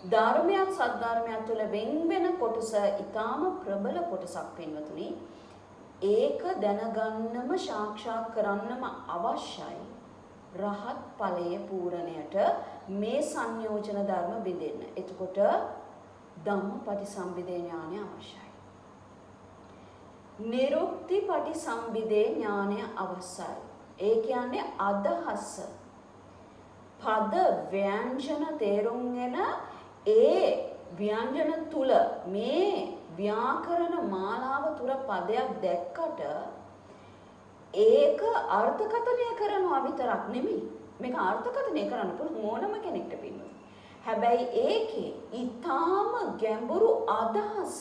ධර්මයක් සද්ධර්මයක් තුල වෙන් වෙන කොටස ඊටාම ප්‍රබල කොටසක් පින්වතුනි. ඒක දැනගන්නම සාක්ෂාත් කරන්නම අවශ්‍යයි. රහත් ඵලයේ පූර්ණයට මේ සංයෝජන ධර්ම බෙදෙන්න. එතකොට ධම්ම පටිසම්භිදේ ඥානය අවශ්‍යයි. නිරුක්ති පටිසම්භිදේ ඥානය අවශ්‍යයි. ඒ කියන්නේ අදහස පද ව්‍යංජන තේරුම්ගෙන ඒ ව්‍යංජන තුල මේ ව්‍යාකරණ මාලාව තුල පදයක් දැක්කට ඒක අර්ථකථනය කරනවා විතරක් නෙමෙයි. මේක අර්ථකථනය කරන්න පුළුවන් ඕනම කෙනෙක්ට පින්නු. හැබැයි ඒකේ ඊටාම ගැඹුරු අදහස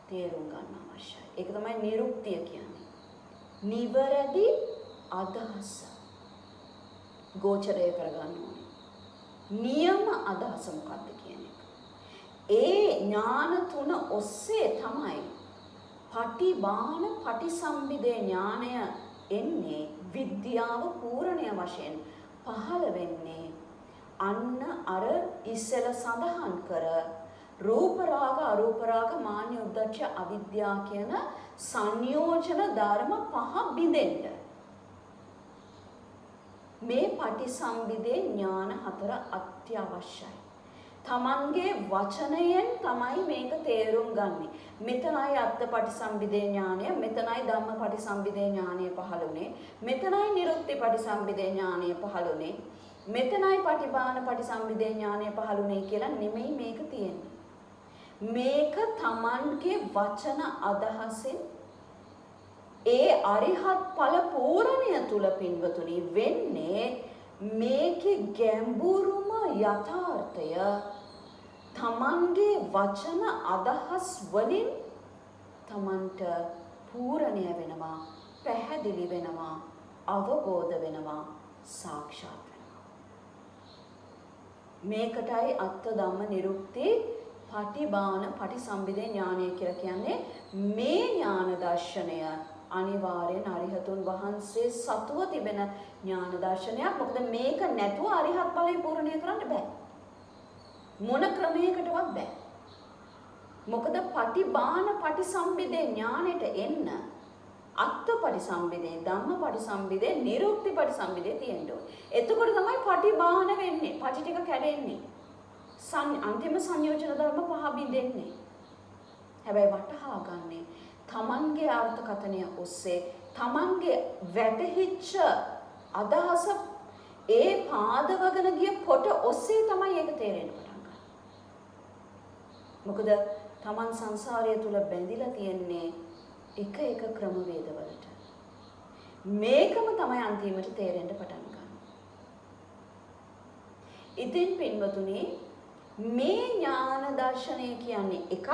තේරුම් ගන්න අවශ්‍යයි. ඒක තමයි නිරුක්තිය කියන්නේ. නිවැරදි අදහස ගෝචරය කරගන්න ඕනේ. නියම අදහස මොකක්ද කියන එක. ඒ ඥාන තුන ඔස්සේ තමයි පටිභාන පටිසම්භිදේ ඥානය එන්නේ විද්‍යාව පූර්ණය වශයෙන් පහළ වෙන්නේ. අන්න අර ඉස්සෙල සඳහන් කර රූප රාග, අරූප රාග, මාන්‍ය, උද්ධච්ච, අවිද්‍යාව කියන සංයෝජන ධර්ම පහ බිඳෙන්න. මේ පටිසම්භිදේ ඥාන හතර අත්‍යවශ්‍යයි. තමන්ගේ වචනයෙන් තමයි මේක තේරුම් ගන්නෙ. මෙතනයි අත්ථ පටිසම්භිදේ ඥානය, මෙතනයි ධම්ම පටිසම්භිදේ ඥානය පහළුනේ, මෙතනයි නිරුක්ති පටිසම්භිදේ ඥානය පහළුනේ, මෙතනයි පටිභාන පටිසම්භිදේ ඥානය පහළුනේ කියලා නෙමෙයි මේක තියෙන්නේ. මේක තමන්ගේ වචන අදහසින් ඒ අරිහත් ඵල පූර්ණය තුල පින්වතුනි වෙන්නේ මේකේ ගැඹුරුම යථාර්ථය තමන්ගේ වචන අදහස් වලින් තමන්ට පූර්ණය වෙනවා, පැහැදිලි වෙනවා, අවබෝධ වෙනවා, සාක්ෂාත් වෙනවා. මේකටයි අත්ථ ධම්ම නිරුක්ති පටිභාන පටිසම්භිදේ ඥානය කියලා කියන්නේ. මේ ඥාන දර්ශනය අනිවාර්යෙන් අරිහතුන් වහන්සේ සතුව තිබෙන ඥාන දර්ශනයක්. මොකද මේක නැතුව අරිහත් ඵලය පූර්ණය කරන්න බෑ. මොන ක්‍රමයකටවත් බෑ. මොකද පටිභාන පටිසම්භිදේ ඥානෙට එන්න අත්ථ පටිසම්භිදේ, ධම්ම පටිසම්භිදේ, නිරුක්ති පටිසම්භිදේ තියෙන්න ඕනේ. එතකොට තමයි පටිභාන වෙන්නේ. පටි ටික කැඩෙන්නේ. අන්තිම සංයෝජන ධර්ම පහ බිඳෙන්නේ. හැබැයි වටහා ගන්නේ තමන්ගේ අර්ථකථනය ඔස්සේ තමන්ගේ වැටහිච්ච අදහස ඒ පාදවගෙන ගිය පොට ඔස්සේ තමයි ඒක තේරෙන්න පටන් ගන්නේ. මොකද තමන් සංසාරය තුල බැඳිලා තියෙන්නේ එක එක ක්‍රමවේදවලට. මේකම තමයි අන්තිමට තේරෙන්න පටන් ගන්න. ඉතින් පින්වතුනි මේ ඥාන දර්ශනය කියන්නේ එකක්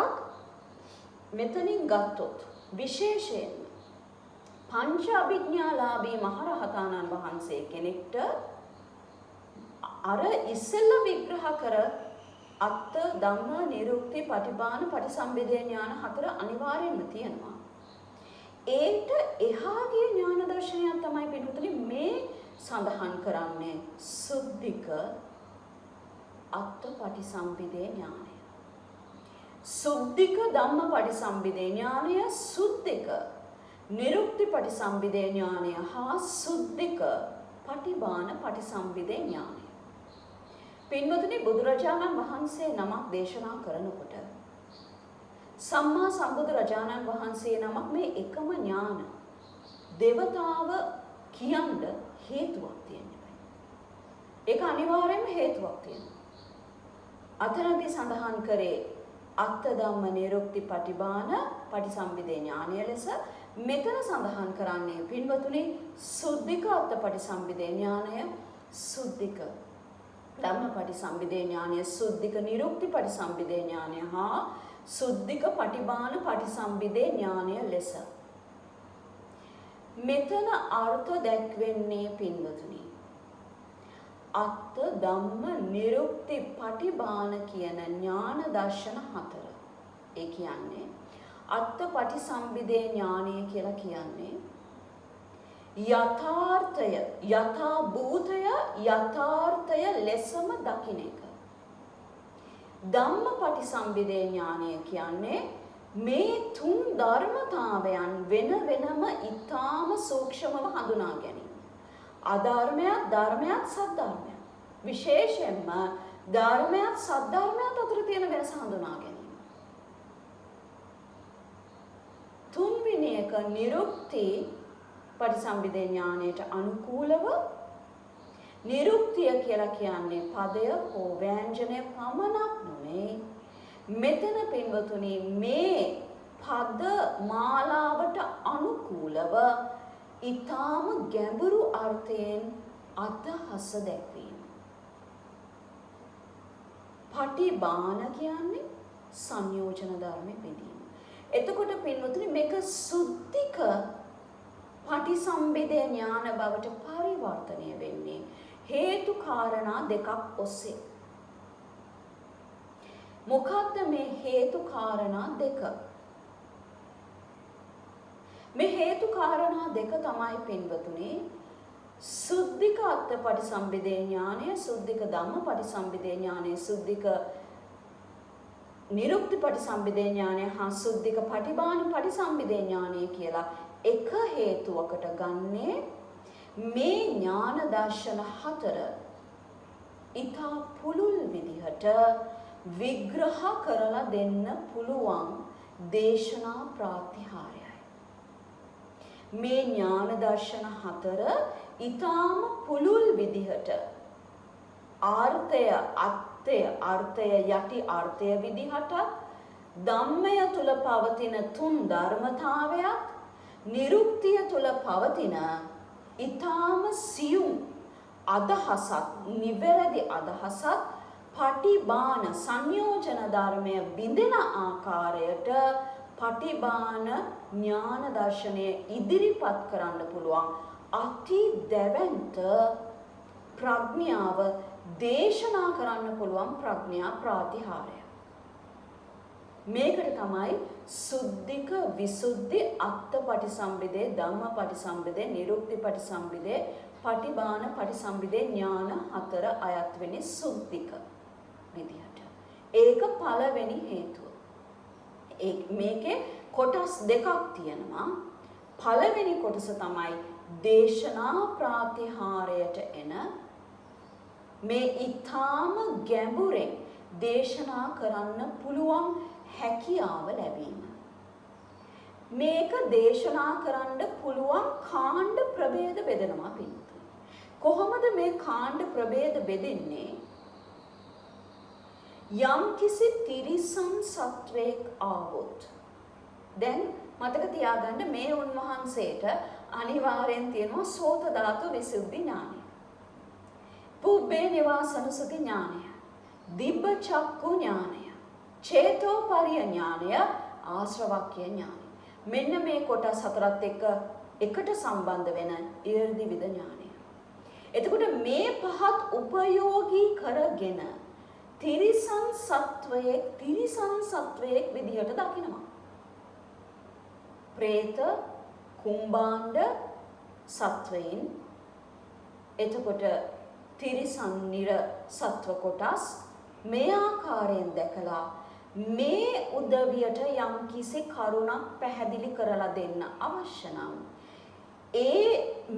මෙතනින් ගත්තොත් විශේෂයෙන්ම පංච අභිඥාලාභී මහරහතන් වහන්සේ කෙනෙක්ට අර ඉස්සෙල්ල විග්‍රහ කර අත්ත ධම්ම නිරුක්ති පටිභාන පටිසම්භිදේ ඥාන හතර අනිවාර්යෙන්ම තියෙනවා. ඒට එහාගේ ඥාන දර්ශනයක් තමයි පිටුතුනි මේ සඳහන් කරන්නේ සුද්ධික අත්ත පටිසම්භිදේ ඥානය. සුද්ධික ධම්ම පටිසම්භිදේ ඥානය, සුද්ධික නිරුක්ති පටිසම්භිදේ ඥානය හා සුද්ධික පටිභාන පටිසම්භිදේ ඥානය. පින්වතුනි බුදුරජාණන් වහන්සේ නමක් දේශනා කරනකොට සම්මා සම්බුදුරජාණන් වහන්සේ නමක් මේ එකම ඥාන දේවතාව කියන්න හේතුවක් තියෙනවා. ඒක අනිවාර්යයෙන්ම හේතුවක් තියෙනවා. අතරදී සඳහන් කරේ අත්ත ධම්ම නිරුක්ති පටිභාන පටිසම්භිදේ ඥානය ලෙස මෙතන සඳහන් කරන්නේ පින්වතුනි සුද්ධික අත්ත පටිසම්භිදේ ඥානය, සුද්ධික ධම්ම පටිසම්භිදේ ඥානය, සුද්ධික නිරුක්ති පටිසම්භිදේ ඥානය හා සුද්ධික පටිභාන පටිසම්භිදේ ඥානය ලෙස මෙතන අර්ථ දැක්වෙන්නේ පින්වතුනි අත්ත ධම්ම නිරුක්ති පටිභාන කියන ඥාන දර්ශන හතර. ඒ කියන්නේ අත්ත පටිසම්භිදේ ඥානය කියලා කියන්නේ යථාර්ථය යථා භූතය යථාර්ථය ලෙසම දකින එක. ධම්ම පටිසම්භිදේ ඥානය කියන්නේ මේ තුන් ධර්මතාවයන් වෙන වෙනම ඊටාම සූක්ෂමව හඳුනා ගැනීම. අධර්මයක්, ධර්මයක්, සද්ධර්මයක්. විශේෂයෙන්ම ධර්මයක් සද්ධර්මයක් අතර තියෙන වෙනස හඳුනා ගැනීම. තුන්වෙනි එක නිරුක්ති පටිසම්භිදේ ඥානයට අනුකූලව නිරුක්තිය කියලා කියන්නේ පදය හෝ ව්‍යංජනය පමණක් නෙමෙයි. මෙතන පින්වතුනි මේ පද මාලාවට අනුකූලව ඊටාම ගැඹුරු අර්ථයෙන් අදහස දැක්වීම. පටිභාන කියන්නේ සංයෝජන ධර්මෙ බෙදීම. එතකොට පින්වතුනි මේක සුද්ධික පටිසම්භිදේ ඥාන බවට පරිවර්තනය වෙන්නේ හේතු කාරණා දෙකක් ඔස්සේ. මොකක්ද මේ හේතු කාරණා දෙක? මේ හේතු කාරණා දෙක තමයි පින්වතුනි සුද්ධික අත්ථ පටිසම්භිදේ ඥානය, සුද්ධික ධම්ම පටිසම්භිදේ ඥානය, සුද්ධික නිරුක්ති පටිසම්භිදේ ඥානය හා සුද්ධික පටිභාන පටිසම්භිදේ ඥානය කියලා එක හේතුවකට ගන්නේ මේ ඥාන දර්ශන හතර ඊටා පුළුල් විදිහට විග්‍රහ කරලා දෙන්න පුළුවන් දේශනා ප්‍රාතිහාර්යයි. මේ ඥාන දර්ශන හතර ඊටාම පුළුල් විදිහට අර්ථය යටි අර්ථය විදිහට ධම්මය තුල පවතින තුන් ධර්මතාවයත් නිරුක්තිය තුල පවතින ඊටාම සියුම් අදහසක්, නිවැරදි අදහසක් පටිභාන සංයෝජන ධර්මය බිඳෙන ආකාරයට පටිභාන ඥාන දර්ශනය ඉදිරිපත් කරන්න පුළුවන් අති දැවැන්ත ප්‍රඥාව දේශනා කරන්න පුළුවන් ප්‍රඥා ප්‍රාතිහාර්ය. මේකට තමයි සුද්ධික විසුද්ධි අත්ථ පටිසම්භිදේ ධම්ම පටිසම්භිදේ නිරුක්ති පටිසම්භිදේ පටිභාන පටිසම්භිදේ ඥාන හතර අයත් වෙන්නේ සුද්ධික විදිහට. ඒක පළවෙනි හේතුව. මේකේ කොටස් දෙකක් තියෙනවා. පළවෙනි කොටස තමයි දේශනා ප්‍රාතිහාර්යයට එන මේ ඊටාම ගැඹුරෙන් දේශනා කරන්න පුළුවන් හැකියාව ලැබීම. මේක දේශනා කරන්න පුළුවන් කාණ්ඩ ප්‍රභේද බෙදනවා පිළිතුරු. කොහොමද මේ කාණ්ඩ ප්‍රභේද බෙදෙන්නේ? යම් කිසි තිරිසන් සත්වයක් ආවොත් දැන් මතක තියාගන්න මේ උන්වහන්සේට අනිවාර්යෙන් තියෙනවා සෝත ධාතු විසුද්ධි ඥානය. පුබ්බේ නිවාසනුසති ඥානය. දිබ්බ චක්කු ඥානය. චේතෝපරිය ඥානය. ආශ්‍රවක්ඛ්‍ය ඥානය. මෙන්න මේ කොටස් හතරත් එකට සම්බන්ධ වෙන ඊර්ධිවිද ඥානය. එතකොට මේ පහත් උපයෝගී කරගෙන තිරිසන් සත්වයෙක් විදිහට දකිනවා. പ്രേත කුම්භාණ්ඩ සත්වයින් එතකොට තිරිසන් නිර සත්ව කොටස් මේ ආකාරයෙන් දැකලා මේ උදවියට යම් කිසි කරුණක් පැහැදිලි කරලා දෙන්න අවශ්‍ය නම්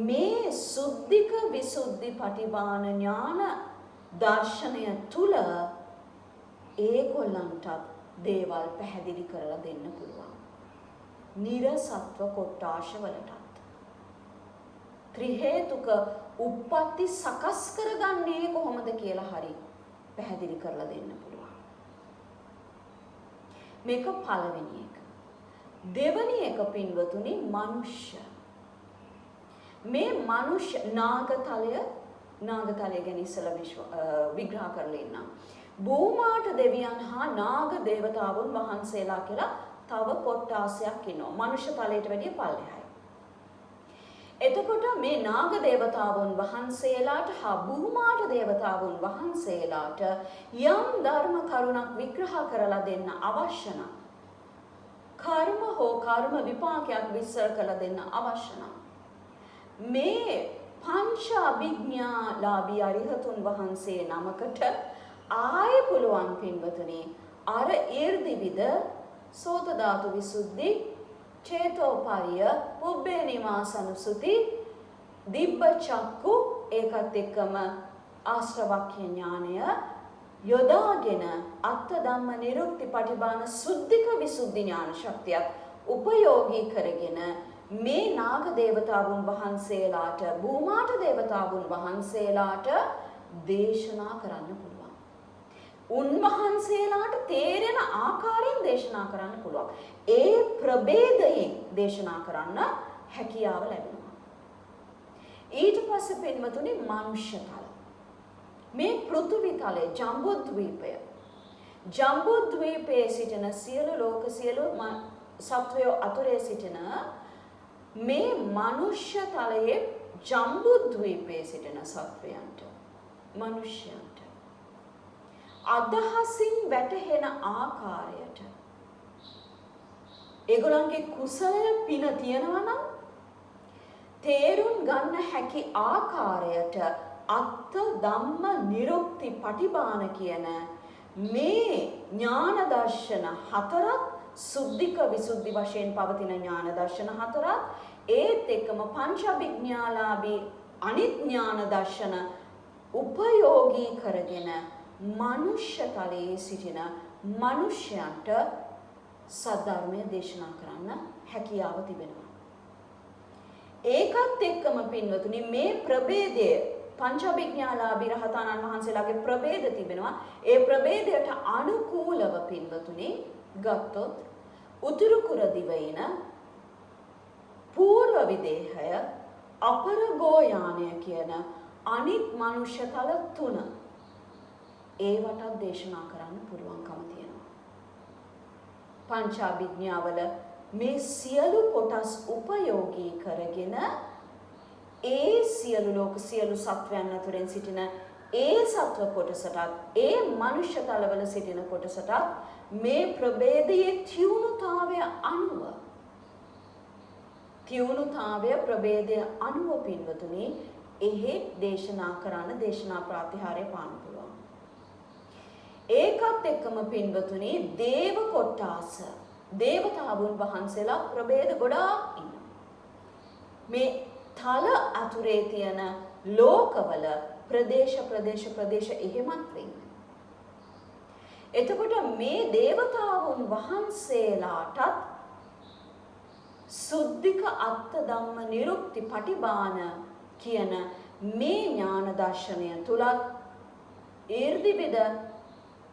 මේ සුද්ධික විසුද්ධි පටිභාන ඥාන දර්ශනය තුල ඒගොල්ලන්ටත් දේවල් පැහැදිලි කරලා දෙන්න පුළුවන්. නිරසත්ව කොට්ටාශ වලටත් ත්‍රි හේතුක උප්පත්ති සකස් කරගන්නේ කොහොමද කියලා හරි පැහැදිලි කරලා දෙන්න පුළුවන්. මේක පළවෙනි එක. දෙවැනි එක පින්වතුනි මනුෂ්‍ය. මේ මනුෂ්‍ය නාගතලය ගැන ඉස්සලා විග්‍රහ කරලා ඉන්නම්. භූමාට දෙවියන් හා නාග දේවතාවුන් වහන්සේලා කියලා තව කොට්ටාසයක් ඉන්නවා. මනුෂ්‍ය තලයට වැඩිය පල්ලෙහායි. එතකොට මේ නාග දේවතාවුන් වහන්සේලාට හා භූමාට දේවතාවුන් වහන්සේලාට යම් ධර්ම කරුණක් විග්‍රහ කරලා දෙන්න අවශ්‍ය නම් කර්ම හෝ කර්ම විපාකයක් විස්තර කරලා දෙන්න අවශ්‍ය නම් මේ පංච අභිඥාලාභී අරිහතුන් වහන්සේ නමකට ආයේ පුළුවන් පින්වතුනි අර ඊර්ධිවිද සෝත ධාතු විසුද්ධි චේතෝපරිය පුබ්බේ නිවාසනුසුති දිබ්බ චක්කු ඒකත් එක්කම ආශ්‍රවක්ඛ්‍ය ඥානය යොදාගෙන අත්ථ ධම්ම නිරුක්ති පටිභාන සුද්ධික විසුද්ධි ඥාන ශක්තියක් උපයෝගී කරගෙන මේ නාග දේවතාවුන් වහන්සේලාට භූමාට දේවතාවුන් වහන්සේලාට දේශනා කරන්න පුළුවන්. උන්වහන්සේලාට තේරෙන ආකාරයෙන් දේශනා කරන්න පුළුවන්. ඒ ප්‍රභේදයෙන් දේශනා කරන්න හැකියාව ලැබෙනවා. ඊට පස්සේ පින්වතුනි මනුෂ්‍ය තල. මේ පෘථිවි තලයේ ජම්බුද්වීපයේ සිටින සියලු ලෝක සියලු සත්වයෝ අතුරේ සිටින මේ මනුෂ්‍ය තලයේ ජම්බුද්වීපයේ සිටින සත්වයන්ට මනුෂ්‍යයන්ට අදහසින් වැටහෙන ආකාරයට ඒගොල්ලන්ගේ කුසලය පින තියනවා නම් තේරුම් ගන්න හැකි ආකාරයට අත්ථ ධම්ම නිරුක්ති පටිභාන කියන මේ ඥාන දර්ශන හතරක් සුද්ධික විසුද්ධි වශයෙන් පවතින ඥාන දර්ශන හතරක් ඒත් එක්කම පංචඅභිඥාලාභී අනිත් ඥාන දර්ශන උපයෝගී කරගෙන මනුෂ්‍ය තලයේ සිටින මනුෂ්‍යයන්ට සද්ධර්මය දේශනා කරන්න හැකියාව තිබෙනවා. ඒකත් එක්කම පින්වතුනි මේ ප්‍රභේදය පංචඅභිඥාලාභී රහතන් වහන්සේලාගේ ප්‍රභේද තිබෙනවා. ඒ ප්‍රභේදයට අනුකූලව පින්වතුනි ගත්තොත් උතුරු කුර දිවයින පූර්ව විදේහය අපරගෝයානය කියන අනිත් මනුෂ්‍ය තල තුන ඒවටත් දේශනා කරන්න පුළුවන්කම තියෙනවා. පංචාභිඥාවල මේ සියලු කොටස් උපයෝගී කරගෙන ඒ සියලු ලෝක සියලු සත්වයන් අතරින් සිටින ඒ සත්ව කොටසටත් ඒ මනුෂ්‍ය තලවල සිටින කොටසටත් මේ ප්‍රභේදයේ තියුණුතාවය ප්‍රභේදය අනුව පින්වතුනි එහෙ දේශනා කරන්න දේශනා ප්‍රාතිහාර්ය පාන්න පුළුවන්. ඒකත් එක්කම පින්වතුනි දේව කොට්ටාස දේවතාවුන් වහන්සේලා ප්‍රභේද ගොඩාක් ඉන්නවා. මේ තල අතුරේ තියෙන ලෝකවල ප්‍රදේශ එහෙමත් වෙන්නේ. එතකොට මේ දේවතාවුන් වහන්සේලාටත් සුද්ධික අත්ථ ධම්ම නිරුක්ති පටිභාන කියන මේ ඥාන දර්ශනය තුලත් ඊර්ධිවිද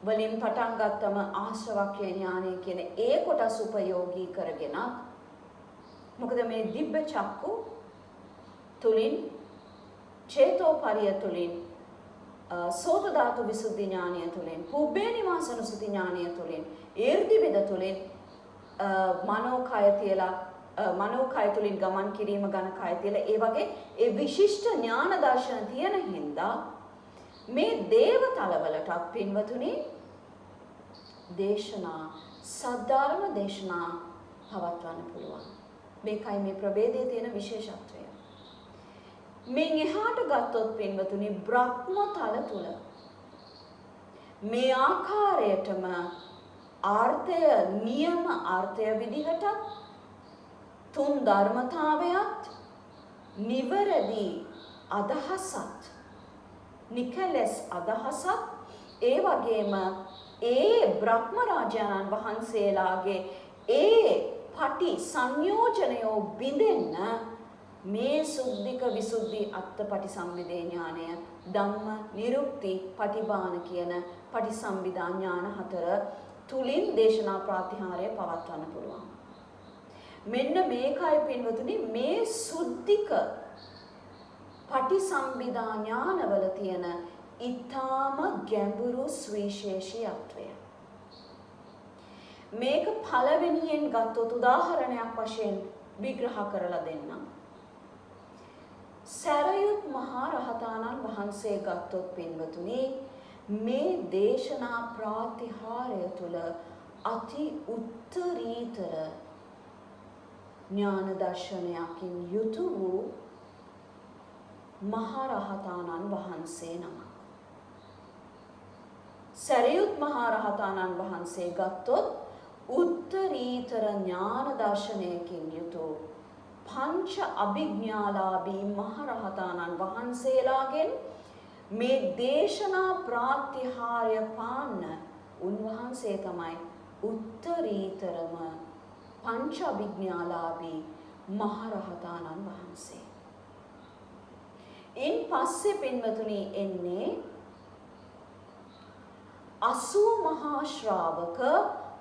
වලින් පටන් ගත්තම ආශ්‍රවක්ඛ්‍ය ඥානය කියන ඒ කොටස් උපයෝගී කරගෙන මොකද මේ දිබ්බ චක්කු තුලින් චේතෝපරිය තුලින් සෝත ධාතු විසුද්ධි ඥානය තුලින් පුබ්බේ නිවාසනුසති ඥානය තුලින් ඊර්ධිවිද තුලින් මනෝකය තුලින් ගමන් කිරීම ඝන කය තියලා ඒ වගේ ඒ විශිෂ්ට ඥාන දර්ශන තියෙන හින්දා මේ දේවතලවලටත් පින්වතුනි දේශනා සද්ධර්ම දේශනා පවත්වන්න පුළුවන්. මේකයි මේ ප්‍රභේදයේ තියෙන විශේෂත්වය. මේ එහාට ගත්තොත් පින්වතුනි බ්‍රහ්මතල තුල මේ ආකාරයටම ආර්ථය නියම ආර්ථය විදිහට තුන් ධර්මතාවයත් නිවැරදි අදහසත් නිකලස් අදහසත් ඒ වගේම ඒ බ්‍රහ්ම රාජානන් වහන්සේලාගේ ඒ පටි සංයෝජනයෝ බිඳෙන්න මේ සුද්ධික විසුද්ධි අත්පටි සම්විදේ ඥානය ධම්ම නිරුක්ති පටිභාන කියන පටිසම්භිදා ඥාන හතර තුලින් දේශනා ප්‍රාතිහාර්ය පවත්වන්න පුළුවන්. මෙන්න මේකයි පින්වතුනි මේ සුද්ධික පටිසම්භිදා ඥානවල තියෙන ඊටාම ගැඹුරු සුවිශේෂීත්වය. මේක පළවෙනියෙන් ගත්තොත් උදාහරණයක් වශයෙන් විග්‍රහ කරලා දෙන්නම්. සරයුත් මහා රහතාණන් වහන්සේ ගත්තොත් පින්වතුනි මේ දේශනා ප්‍රාතිහාර්ය තුල අති උත්තරීතර ඥාන දර්ශනයකින් යුතු වූ මහා රහතාණන් වහන්සේ නමක්. සරියුත් මහා රහතාණන් වහන්සේ ගත්තොත් උත්තරීතර ඥාන දර්ශනයකින් යුතු පංච අභිඥාලාභී මහා රහතාණන් වහන්සේලාගෙන් මේ දේශනා ප්‍රාතිහාර්ය පාන්න උන්වහන්සේ තමයි උත්තරීතරම පංච අභිඥාලාභී මහා රහතාණන් වහන්සේ. ඉන් පස්සේ පින්වතුනි එන්නේ 80 මහා ශ්‍රාවක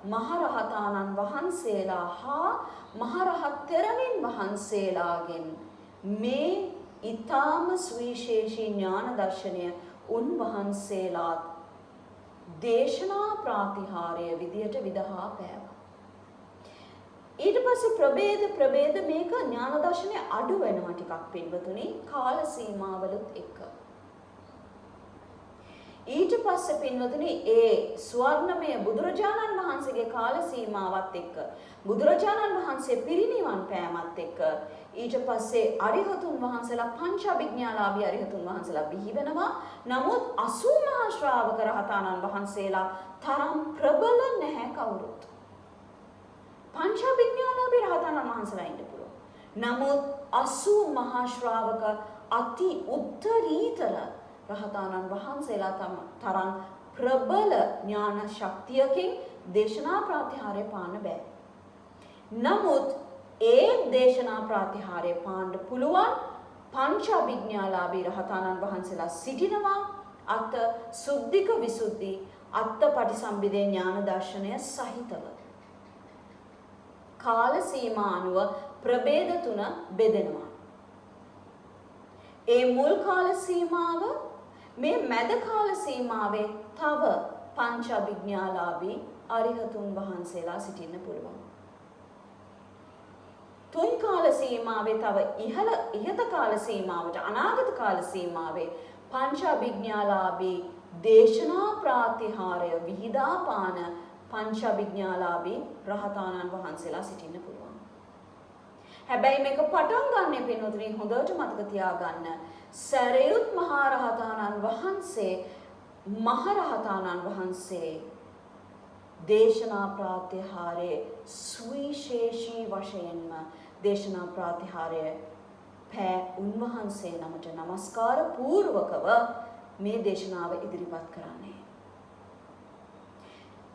මහරහතාණන් වහන්සේලා හා මහරහත් තෙරණින් වහන්සේලාගෙන් මේ ඊ타ම සුවිශේෂී ඥාන දර්ශනය උන්වහන්සේලාත් දේශනා ප්‍රාතිහාර්ය විදියට විදහා පෑවා. ඊට පස්සේ ප්‍රභේද මේක ඥාන දර්ශනය අඩු වෙනවා ටිකක් පින්වතුනි කාල සීමාවලුත් එක්ක. ඊට පස්සේ පින්වතුනි ඒ ස්වර්ණමය බුදුරජාණන් වහන්සේගේ කාල සීමාවත් එක්ක බුදුරජාණන් වහන්සේ පිරිනිවන් පෑමත් එක්ක ඊට පස්සේ අරිහතුන් වහන්සේලා පංච අභිඥාලාභී අරිහතුන් වහන්සේලා බිහි වෙනවා. නමුත් 80 මහා ශ්‍රාවක රහතාණන් වහන්සේලා තරම් ප්‍රබල නැහැ කවුරුත්. පංච අභිඥාලාභී රහතාණන් වහන්සේලා ඉන්න පුළුවන්. නමුත් 80 මහා ශ්‍රාවක අති උත්තරීතර රහතාණන් වහන්සේලා තරම් ප්‍රබල ඥාන ශක්තියකින් දේශනා ප්‍රාතිහාර්ය පාන්න බෑ. නමුත් ඒ දේශනා ප්‍රාතිහාර්ය පාන්න පුළුවන් පංච අභිඥාලාභී රහතාණන් වහන්සේලා සිටිනවා අත් සුද්ධික විසුද්ධි අත්ත පටිසම්භිදේ ඥාන දර්ශනය සහිතව. කාල සීමා අනුව ප්‍රභේද තුන බෙදෙනවා. ඒ මුල් කාල සීමාව මේ මැද කාල සීමාවේ තව පංච අභිඥාලාභී අරිහතුන් වහන්සේලා සිටින්න පුළුවන්. තුන් කාල සීමාවේ තව ඉහත කාල සීමාවට අනාගත කාල සීමාවේ පංච අභිඥාලාභී දේශනා ප්‍රාතිහාර්ය විහිදාපාන පංච අභිඥාලාභී රහතාණන් වහන්සේලා සිටින්න පුළුවන්. හැබැයි මේක පටන් ගන්න පින්වතුනි හොඳට මතක තියාගන්න. සරියුත් මහා රහතාණන් වහන්සේ දේශනා ප්‍රාතිහාර්ය සුවිශේෂී වශයෙන්ම දේශනා ප්‍රාතිහාර්ය පෑ උන්වහන්සේ නමට নমස්කාර පූර්වකව මේ දේශනාව ඉදිරිපත් කරන්නේ.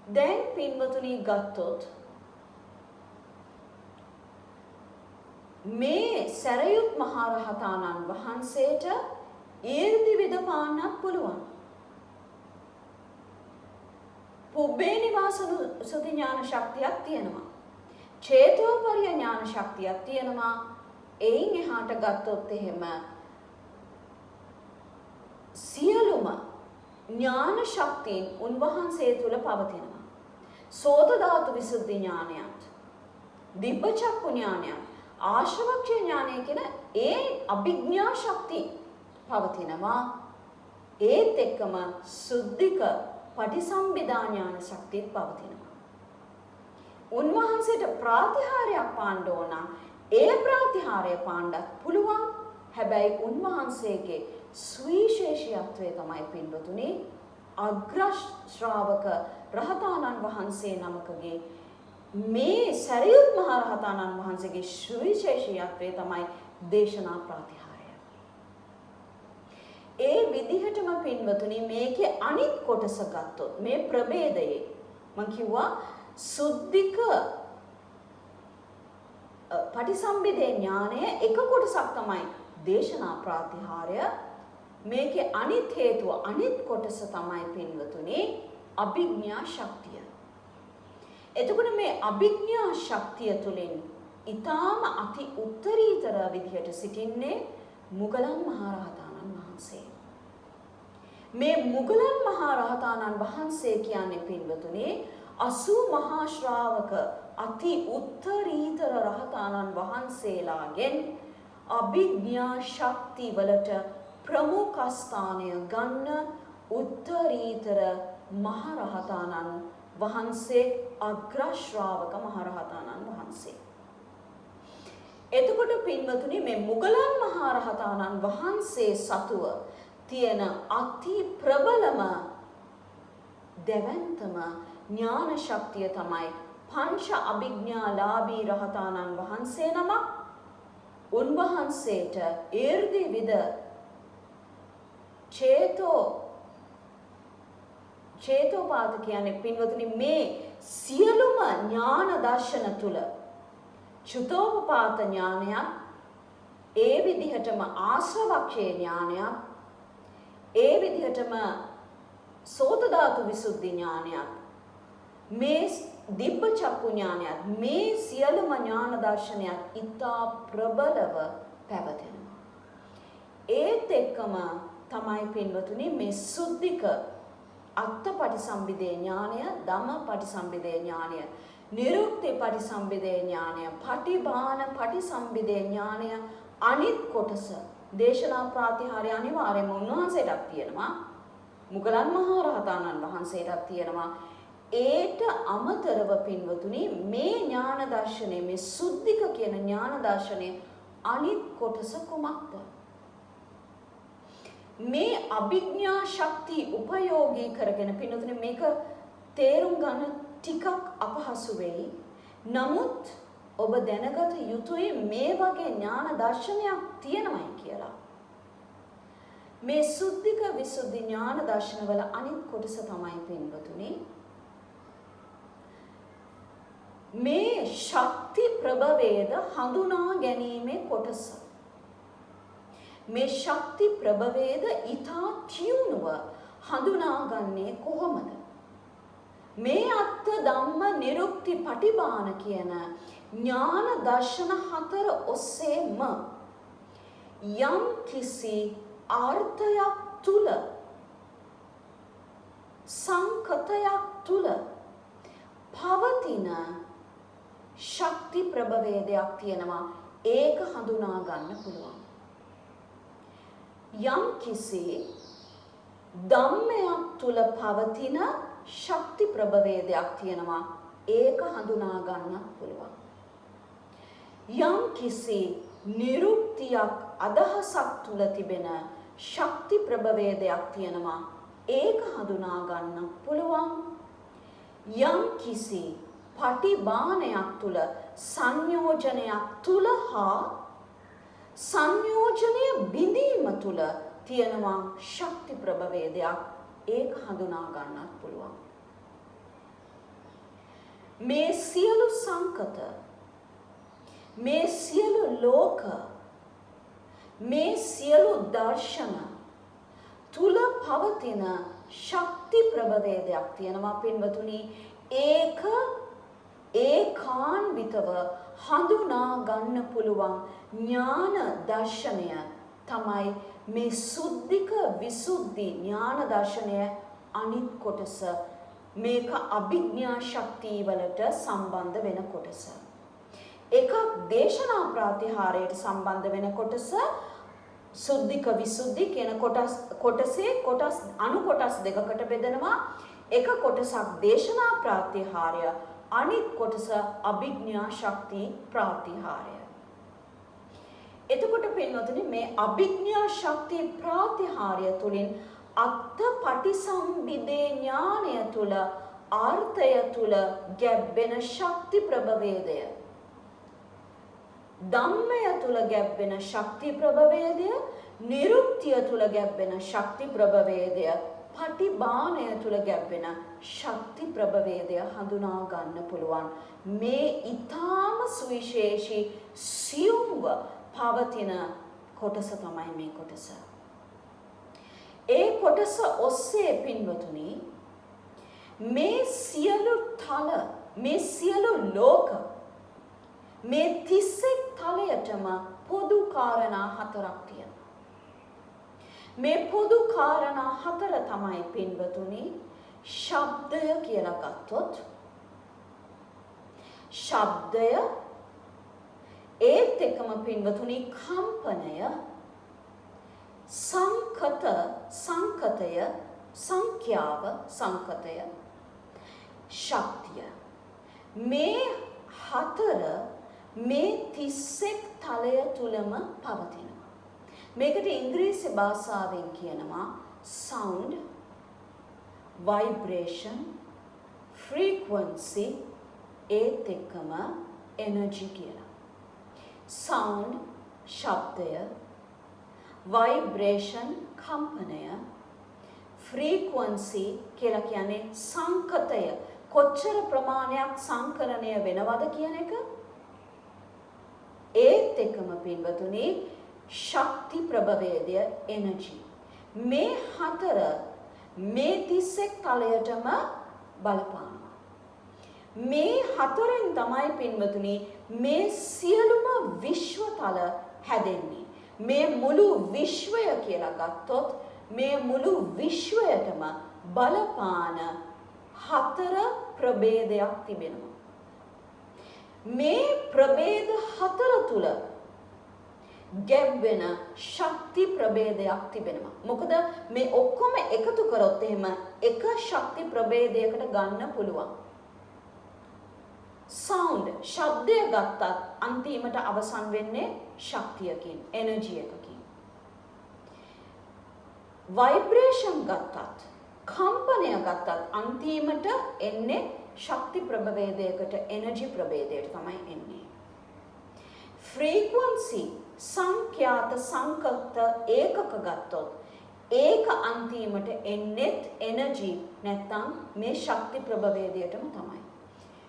දැන් පින්වතුනි ගත්තොත් මේ සරියුත් මහා රහතාණන් වහන්සේට ඊර්ධි විදපාන්නත් පුළුවන්. පුබ්බේ නිවාසනුසති ඥාන ශක්තියක් තියෙනවා. චේතෝපරිය ඥාන ශක්තියක් තියෙනවා. එයින් එහාට ගත්තොත් එහෙම සියලුම ඥාන ශක්තියින් උන්වහන්සේ තුල පවතිනවා. සෝත ධාතු විසුද්ධි ඥානයත්, දිබ්බ චක්කු ඥානයත්, ආශ්‍රවක්ඛ්‍ය ඥානය කියන ඒ අභිඥා ශක්තිය පවතිනවා. ඒත් එක්කම සුද්ධික පටිසම්භිදා ඥාන ශක්තියත් පවතිනවා. උන්වහන්සේට ප්‍රාතිහාර්යයක් පාන්න ඕන. ඒ ප්‍රාතිහාර්ය පාන්නත් පුළුවන්. හැබැයි උන්වහන්සේගේ සුවිශේෂීත්වය තමයි පින්වතුනි අග්‍ර ශ්‍රාවක රහතානන් වහන්සේ නමකගේ මේ සරියුත් මහ රහතානන් වහන්සේගේ සුවිශේෂීත්වය තමයි දේශනා ප්‍රාතිහාර්ය. ඒ විදිහටම පින්වතුනි මේකේ අනිත් කොටස ගත්තොත් මේ ප්‍රභේදයේ මම කිව්වා සුද්ධික පටිසම්භිදේ ඥානය එක කොටසක් තමයි දේශනා ප්‍රාතිහාර්ය. මේකේ අනිත් හේතුව අනිත් කොටස තමයි පින්වතුනි අභිඥා ශක්තිය. එතකොට මේ අභිඥා ශක්තිය තුළින් ඊටාම අති උත්තරීතර විදිහට සිටින්නේ මුගලන් මහරහතන් වහන්සේ. මේ මුගලන් මහරහතන් වහන්සේ කියන්නේ පින්වතුනි 80 මහා ශ්‍රාවක අති උත්තරීතර රහතන් වහන්සේලාගෙන් අභිඥා ශක්ති වලට ප්‍රමුඛ ස්ථානය ගන්න උත්තරීතර මහරහතන් වහන්සේ අග්‍ර ශ්‍රාවක මහරහතන් වහන්සේ. එතකොට පින්වතුනි මේ මුගලන් මහරහතන් වහන්සේ සතුව තියෙන අති ප්‍රබලම දෙවන්තම ඥාන ශක්තිය තමයි පංච අභිඥාලාභී රහතන් වහන්සේ නමක්. උන්වහන්සේට ඊර්ධි විද චේතෝපාත කියන්නේ පින්වතුනි මේ සියලුම ඥාන දර්ශන තුල චුතෝපපාත ඥානයක්, ඒ විදිහටම ආශ්‍රවක්ඛේ ඥානයක්, ඒ විදිහටම සෝත ධාතු විසුද්ධි ඥානයක්, මේ දිබ්බ චක්කු ඥානයක්, මේ සියලුම ඥාන දර්ශනයක් ඉතා ප්‍රබලව පැවතෙනවා. ඒත් එක්කම තමයි පින්වතුනි මේ සුද්ධික අත්ත පටිසම්භිදේ ඥානය, ධම්ම පටිසම්භිදේ ඥානය, නිරුක්ති පටිසම්භිදේ ඥානය, පටිභාන පටිසම්භිදේ ඥානය අනිත් කොටස දේශනා ප්‍රාතිහාර්ය අනිවාර්යයෙන්ම උන්වහන්සේටත් තියෙනවා. මුගලන් මහරහතන් වහන්සේටත් තියෙනවා. ඒට අමතරව පින්වතුනි මේ ඥාන දර්ශනය, මේ සුද්ධික කියන ඥාන දර්ශනය අනිත් කොටස කුමක්ද? මේ අභිඥා ශක්තිය උපයෝගී කරගෙන පින්වතුනි මේක තේරුම් ගන්න ටිකක් අපහසු වෙයි. නමුත් ඔබ දැනගත යුතුයි මේ වගේ ඥාන දර්ශනයක් තියෙනවයි කියලා. මේ සුද්ධික විසුද්ධි ඥාන දර්ශනවල අනිත් කොටස තමයි පින්වතුනි මේ ශක්ති ප්‍රභවේද හඳුනා ගැනීමේ කොටස. මේ ශක්ති ප්‍රභවේද ඊතා තියුණුව හඳුනාගන්නේ කොහොමද? මේ අත්ථ ධම්ම නිරුක්ති පටිභාන කියන ඥාන දර්ශන හතර ඔස්සේම යම් කිසි ආර්ථයක් තුල, සංකතයක් තුල පවතින ශක්ති ප්‍රභවේදයක් තියෙනවා. ඒක හඳුනා ගන්න පුළුවන්. යම් කිසි ධම්මයක් තුල පවතින ශක්ති ප්‍රභවේදයක් තියෙනවා. ඒක හඳුනා ගන්නත් පුළුවන්. යම් කිසි නිරුක්තියක් අදහසක් තුල තිබෙන ශක්ති ප්‍රභවේදයක් තියෙනවා. ඒක හඳුනා ගන්නත් පුළුවන්. යම් කිසි පටිභානයක් තුල, සංයෝජනයක් තුල හා සංයෝජනය බිඳීම තුල තියෙනවා ශක්ති ප්‍රභවේදයක්. ඒක හඳුනා ගන්නත් පුළුවන්. මේ සියලු සංකත, මේ සියලු ලෝක, මේ සියලු දර්ශන තුල පවතින ශක්ති ප්‍රභවේදයක් තියෙනවා පින්වතුනි. ඒක ඒකාන්විතව හඳුනා ගන්න පුළුවන් ඥාන දර්ශනය තමයි මේ සුද්ධික විසුද්ධි ඥාන දර්ශනය අනිත් කොටස. මේක අභිඥා ශක්තිය වලට සම්බන්ධ වෙන කොටස. එකක් දේශනා ප්‍රාතිහාරයට සම්බන්ධ වෙන කොටස සුද්ධික විසුද්ධි කියන කොටස් අනු කොටස් දෙකකට බෙදෙනවා. එක කොටසක් දේශනා ප්‍රාතිහාරය, අනිත් කොටස අභිඥා ශක්ති ප්‍රාතිහාරය. එතකොට පින්වතුනි මේ අභිඥා ශක්ති ප්‍රාතිහාරය තුලින් අත්ථ පටිසම්භිදේ ඥානය තුල ආර්ථය තුල ගැබ්බෙන ශක්ති ප්‍රභවේදය, ධම්මය තුල ගැබ්බෙන ශක්ති ප්‍රභවේදය, නිරුක්තිය තුල ගැබ්බෙන ශක්ති ප්‍රභවේදය, පටිභානය තුල ගැබ්බෙන ශක්ති ප්‍රභවේදය හඳුනා ගන්න පුළුවන්. මේ ඊටාම සුවිශේෂී සියුම්ව පවතින කොටස තමයි මේ කොටස. ඒ කොටස ඔස්සේ පින්වතුනි මේ සියලු තල, මේ සියලු ලෝක, මේ 31 තලයටම පොදු කාරණා හතරක් තියෙනවා. මේ පොදු කාරණා හතර තමයි පින්වතුනි ශබ්දය කියලා ගත්තොත් ශබ්දය, ඒත් එක්කම පින්වතුනි කම්පනය, සංකතය, සංඛ්‍යාව, සංකතය, ශක්තිය. මේ හතර මේ 31 තලය තුලම පවතිනවා. මේකට ඉංග්‍රීසි භාෂාවෙන් කියනවා sound, vibration, frequency, ඒත් එක්කම energy කියලා. sound ශබ්දය, vibration කම්පනය, frequency කියලා කියන්නේ සංකතය, කොච්චර ප්‍රමාණයක් සංකරණය වෙනවද කියන එක. ඒත් එක්කම පින්වතුනි ශක්ති ප්‍රභවේදය, energy. මේ හතර මේ 31 තලයටම බලපානවා. මේ හතරෙන් තමයි පින්වතුනි මේ සියලුම විශ්වතල හැදෙන්නේ. මේ මුළු විශ්වය කියලා ගත්තොත් මේ මුළු විශ්වයටම බලපාන හතර ප්‍රභේදයක් තිබෙනවා. මේ ප්‍රභේද හතර තුල ගැබ්වෙන ශක්ති ප්‍රභේදයක් තිබෙනවා. මොකද මේ ඔක්කොම එකතු කරොත් එහෙම එක ශක්ති ප්‍රභේදයකට ගන්න පුළුවන්. sound ශබ්දය ගත්තත් අන්තිමට අවසන් වෙන්නේ ශක්තියකින්, එනර්ජි එකකින්. vibration ගත්තත්, කම්පනය ගත්තත් අන්තිමට එන්නේ ශක්ති ප්‍රභේදයකට, එනර්ජි ප්‍රභේදයට තමයි එන්නේ. frequency සංඛ්‍යාත සංකත ඒකක ගත්තොත් ඒක අන්තිමට එන්නේත් එනර්ජි නැත්නම් මේ ශක්ති ප්‍රභේදයටම තමයි.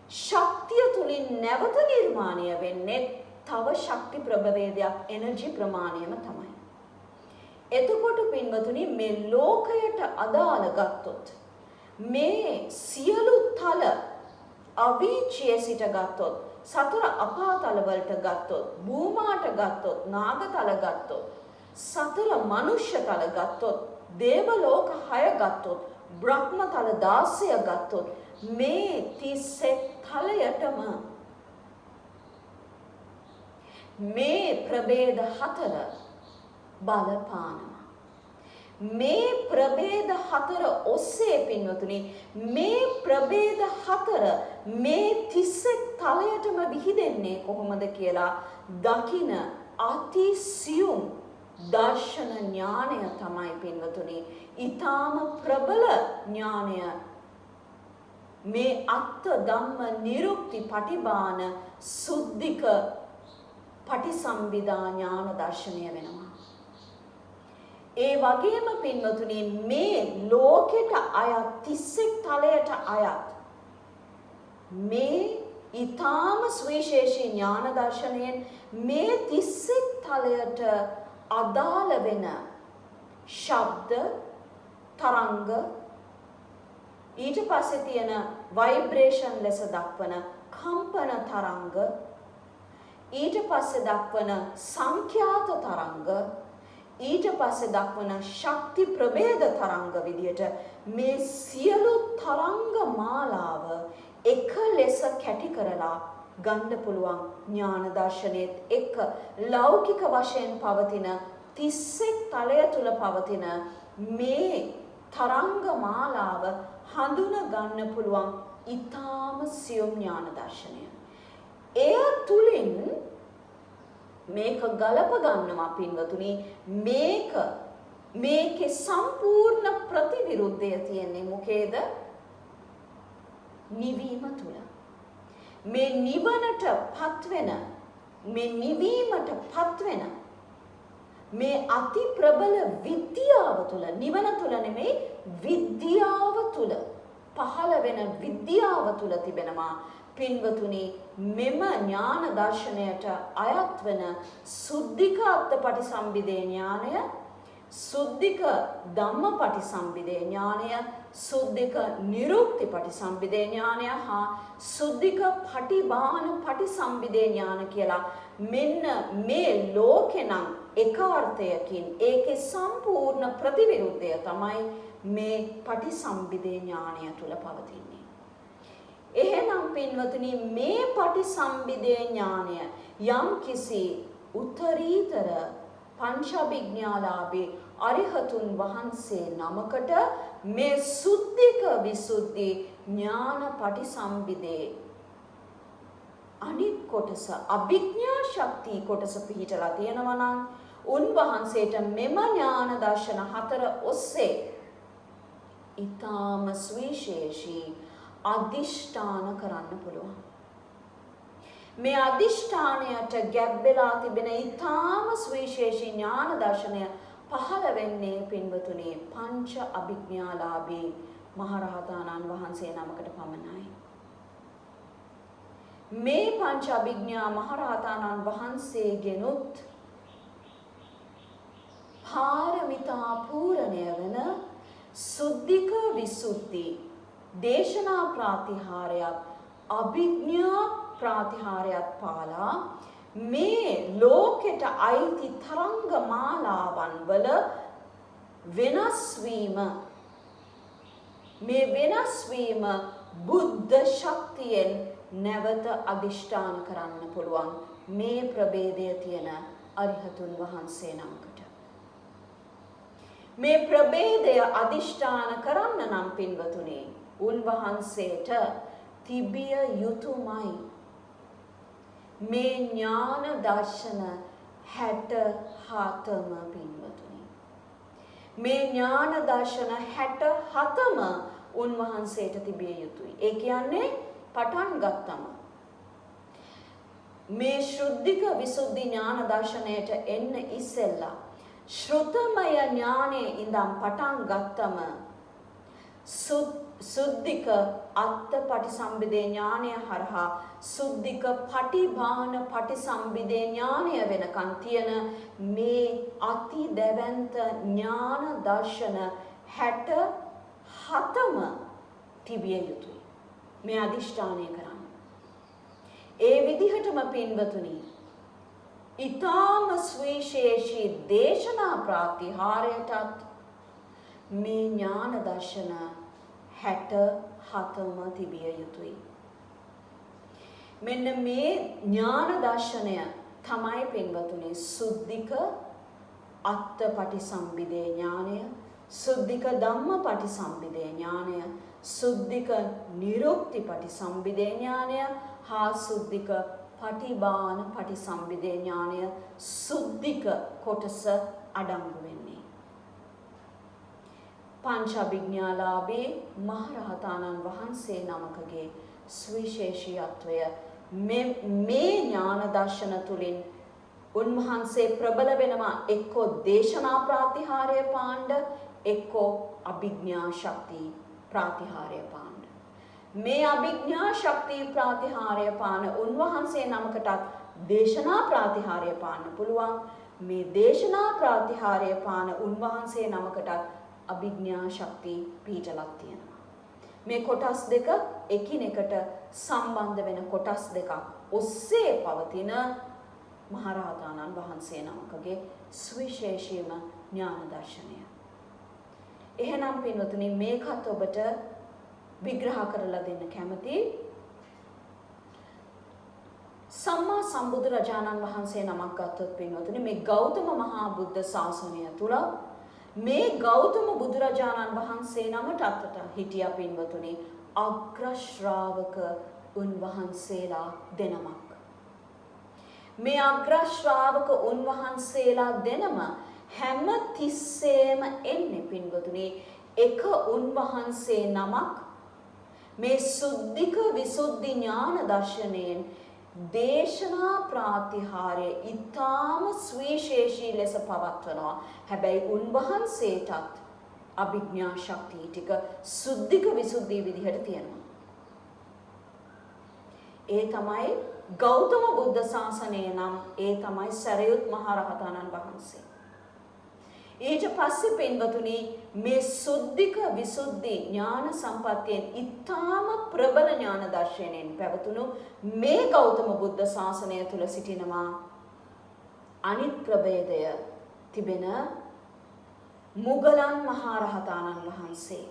ශක්තිය තුලින් නැවත නිර්මාණය වෙන්නේ තව ශක්ති ප්‍රභේදයක්, එනර්ජි ප්‍රමාණයම තමයි. එතකොට පින්වතුනි මේ ලෝකයට අදාළ ගත්තොත් මේ සියලු තල අවීචයේ සිට ගත්තොත්, සතර අපාතල වලට ගත්තොත්, භූමාට ගත්තොත්, නාගතල ගත්තොත්, සතර මනුෂ්‍ය තල ගත්තොත්, දේව ලෝක 6 ගත්තොත්, බ්‍රහ්ම තල 16 ගත්තොත් මේ 31 තලයටම මේ ප්‍රභේද හතර බලපානවා. මේ ප්‍රභේද හතර ඔස්සේ පින්වතුනි මේ ප්‍රභේද හතර මේ 31 තලයටම විහිදෙන්නේ කොහොමද කියලා දකින අතිසියුම් දර්ශන ඥානය තමයි පින්වතුනි ඊටාම ප්‍රබල ඥානය. මේ අත්ථ ධම්ම නිරුක්ති පටිභාන සුද්ධික පටිසම්භිදා ඥාන දර්ශනය වෙනවා. ඒ වගේම පින්වතුනි මේ ලෝකෙට අයත් 31 තලයට අයත් මේ ඊටාම සුවිශේෂී ඥාන දර්ශනයෙන් මේ 31 තලයට අදාළ වෙන ශබ්ද තරංග ඊට පස්සේ තියෙන ভাইබ්‍රේෂන් ලෙස දක්වන කම්පන තරංග, ඊට පස්සේ දක්වන සංඛ්‍යාත තරංග, ඊට පස්සේ දක්වන ශක්ති ප්‍රභේද තරංග විදියට මේ සියලු තරංග මාලාව එක ලෙස කැටි කරලා ගන්න පුළුවන් ඥාන දර්ශනයේත් එක්ක ලෞකික වශයෙන් පවතින 31 තලය තුල පවතින මේ තරංග මාලාව හඳුන ගන්න පුළුවන් ඊ타ම සියුම් ඥාන දර්ශනය. එය තුලින් මේක ගලප ගන්නවා පින්වතුනි, මේකේ සම්පූර්ණ ප්‍රතිවිරුද්ධය තියෙන්නේ මොකේද? නිවීම තුල. මේ නිවනට පත්වෙන, මේ නිවීමට පත්වෙන මේ අති ප්‍රබල විද්‍යාව තුල, නිවන තුල නෙමෙයි විද්‍යාව තුල පහළ වෙන විද්‍යාව තුල තිබෙනවා පින්වතුනි මෙම ඥාන දර්ශනයට අයත් වෙන සුද්ධික අත්පටිසම්භිදේ ඥානය, සුද්ධික ධම්මපටිසම්භිදේ ඥානය, සුද්ධික නිරුක්තිපටිසම්භිදේ ඥානය හා සුද්ධික පටිභාන පටිසම්භිදේ ඥාන කියලා මෙන්න මේ ලෝකෙනම් එක අර්ථයකින් ඒකේ සම්පූර්ණ ප්‍රතිවිරුද්ධය තමයි මේ පටිසම්භිදේ ඥානය තුල පවතින්නේ. එහෙනම් පින්වතුනි මේ පටිසම්භිදේ ඥානය යම් කිසි උත්තරීතර පංචඅභිඥාලාභී අරිහතුන් වහන්සේ නමකට මේ සුද්ධික විසුද්ධි ඥාන පටිසම්භිදේ අනිත් කොටස අභිඥා ශක්තිය කොටස පිහිටලා තියෙනවා නම් උන්වහන්සේට මෙම ඥාන දර්ශන හතර ඔස්සේ ඊ타ම සුවිශේෂී අදිෂ්ඨාන කරන්න පුළුවන්. මේ අදිෂ්ඨානයට ගැබ් වෙලා තිබෙන ඊ타ම සුවිශේෂී ඥාන දර්ශනය පහළ වෙන්නේ පින්වතුනි පංච අභිඥාලාභී මහරහතන් වහන්සේ නමකට පමණයි. මේ පංච අභිඥා මහරහතන් වහන්සේගෙනුත් පාරමිතා පූර්ණය වෙන සුද්ධික විසුද්ධි දේශනා ප්‍රාතිහාරයක් අභිඥා ප්‍රාතිහාරයක් පාලා මේ ලෝකෙට අයිති තරංග මාලාවන් වල වෙනස් වීම, මේ වෙනස් වීම බුද්ධ ශක්තියෙන් නැවත අදිෂ්ඨාන කරන්න පුළුවන් මේ ප්‍රභේදය තියෙන අරිහතුන් වහන්සේ නමකට. මේ ප්‍රභේදය අදිෂ්ඨාන කරන්න නම් පින්වතුනි උන්වහන්සේට තිබිය යුතුමයි මේ ඥාන දර්ශන 67ම පින්වතුනි. මේ ඥාන දර්ශන 67ම උන්වහන්සේට තිබිය යුතුයි. ඒ කියන්නේ පටන් ගත්තම මේ ශුද්ධික විසුද්ධි ඥාන දර්ශනයට එන්න ඉස්සෙල්ලා ශ්‍රුතමය ඥානයේ ඉඳන් පටන් ගත්තම සුද්ධික අත්පටිසම්භිදේ ඥානය හරහා සුද්ධික පටිභාන පටිසම්භිදේ ඥානය වෙනකන් තියෙන මේ අති දැවැන්ත ඥාන දර්ශන 67ම තිබිය යුතුයි මේ අදිෂ්ඨානය කරන්න. ඒ විදිහටම පින්වතුනි ඊ타ම සුවිශේෂී දේශනා ප්‍රාතිහාරයටත් මේ ඥාන දර්ශන 67ම තිබිය යුතුයි. මෙන්න මේ ඥාන දර්ශනය තමයි පින්වතුනි සුද්ධික අත්පටිසම්භිදේ ඥානය, සුද්ධික ධම්මපටිසම්භිදේ ඥානය, සුද්ධික නිරුක්තිපටිසම්භිදේ ඥානය හා සුද්ධික පටිභාන පටිසම්භිදේ ඥානය සුද්ධික කොටස අඩංගු වෙන්නේ. පංච අභිඥාලාභී මහරහතන් වහන්සේ නමකගේ සුවිශේෂීත්වය මේ ඥාන දර්ශන තුලින් උන්වහන්සේ ප්‍රබල වෙනවා එක්කෝ දේශනා ප්‍රාතිහාරය පාණ්ඩ, එක්කෝ අභිඥා ශක්තිය ප්‍රාතිහාරය පාණ්ඩ. මේ අභිඥා ශක්තිය ප්‍රාතිහාරය පාන උන්වහන්සේ නමකටත් දේශනා ප්‍රාතිහාරය පාන්න පුළුවන්. මේ දේශනා ප්‍රාතිහාරය පාන උන්වහන්සේ නමකටත් අභිඥා ශක්තිය පිහිටලක් තියෙනවා. මේ කොටස් දෙක එකිනෙකට සම්බන්ධ වෙන කොටස් දෙකක් ඔස්සේ පවතින මහරහතන් වහන්සේ නමකගේ සුවිශේෂීම ඥාන දර්ශනය. එහෙනම් පින්වතුනි මේකත් ඔබට විග්‍රහ කරලා දෙන්න කැමතියි. සම්මා සම්බුදුරජාණන් වහන්සේ නමක් ගත්තොත් පින්වතුනි මේ ගෞතම මහා බුද්ධ ශාසනය තුල මේ ගෞතම බුදුරජාණන් වහන්සේ නමට හිටියා පින්වතුනි අග්‍ර ශ්‍රාවක උන්වහන්සේලා දෙනමක්. මේ අග්‍ර ශ්‍රාවක උන්වහන්සේලා දෙනම හැම තිස්සේම එන්නේ පින්වතුනි එක උන්වහන්සේ නමක් මේ සුද්ධික විසුද්ධි ඥාන දර්ශනයෙන් දේශනා ප්‍රාතිහාර්ය ඊටාම සුවිශේෂී ලෙස පවත්වනවා. හැබැයි උන්වහන්සේටත් අභිඥා ශක්තිය ටික සුද්ධික විසුද්ධි විදිහට තියෙනවා. ඒ තමයි ගෞතම බුද්ධ ශාසනය නම් ඒ තමයි සරියුත් මහ රහතන් වහන්සේ. ඊට පස්සේ පින්වතුනි මේ සුද්ධික විසුද්ධි ඥාන සම්පත්තියෙන් ඊටාම ප්‍රබල ඥාන දර්ශනයෙන් පැවතුණු මේ ගෞතම බුද්ධ ශාසනය තුල සිටිනවා අනිත් ප්‍රභේදය තිබෙන මුගලන් මහ රහතන් වහන්සේ.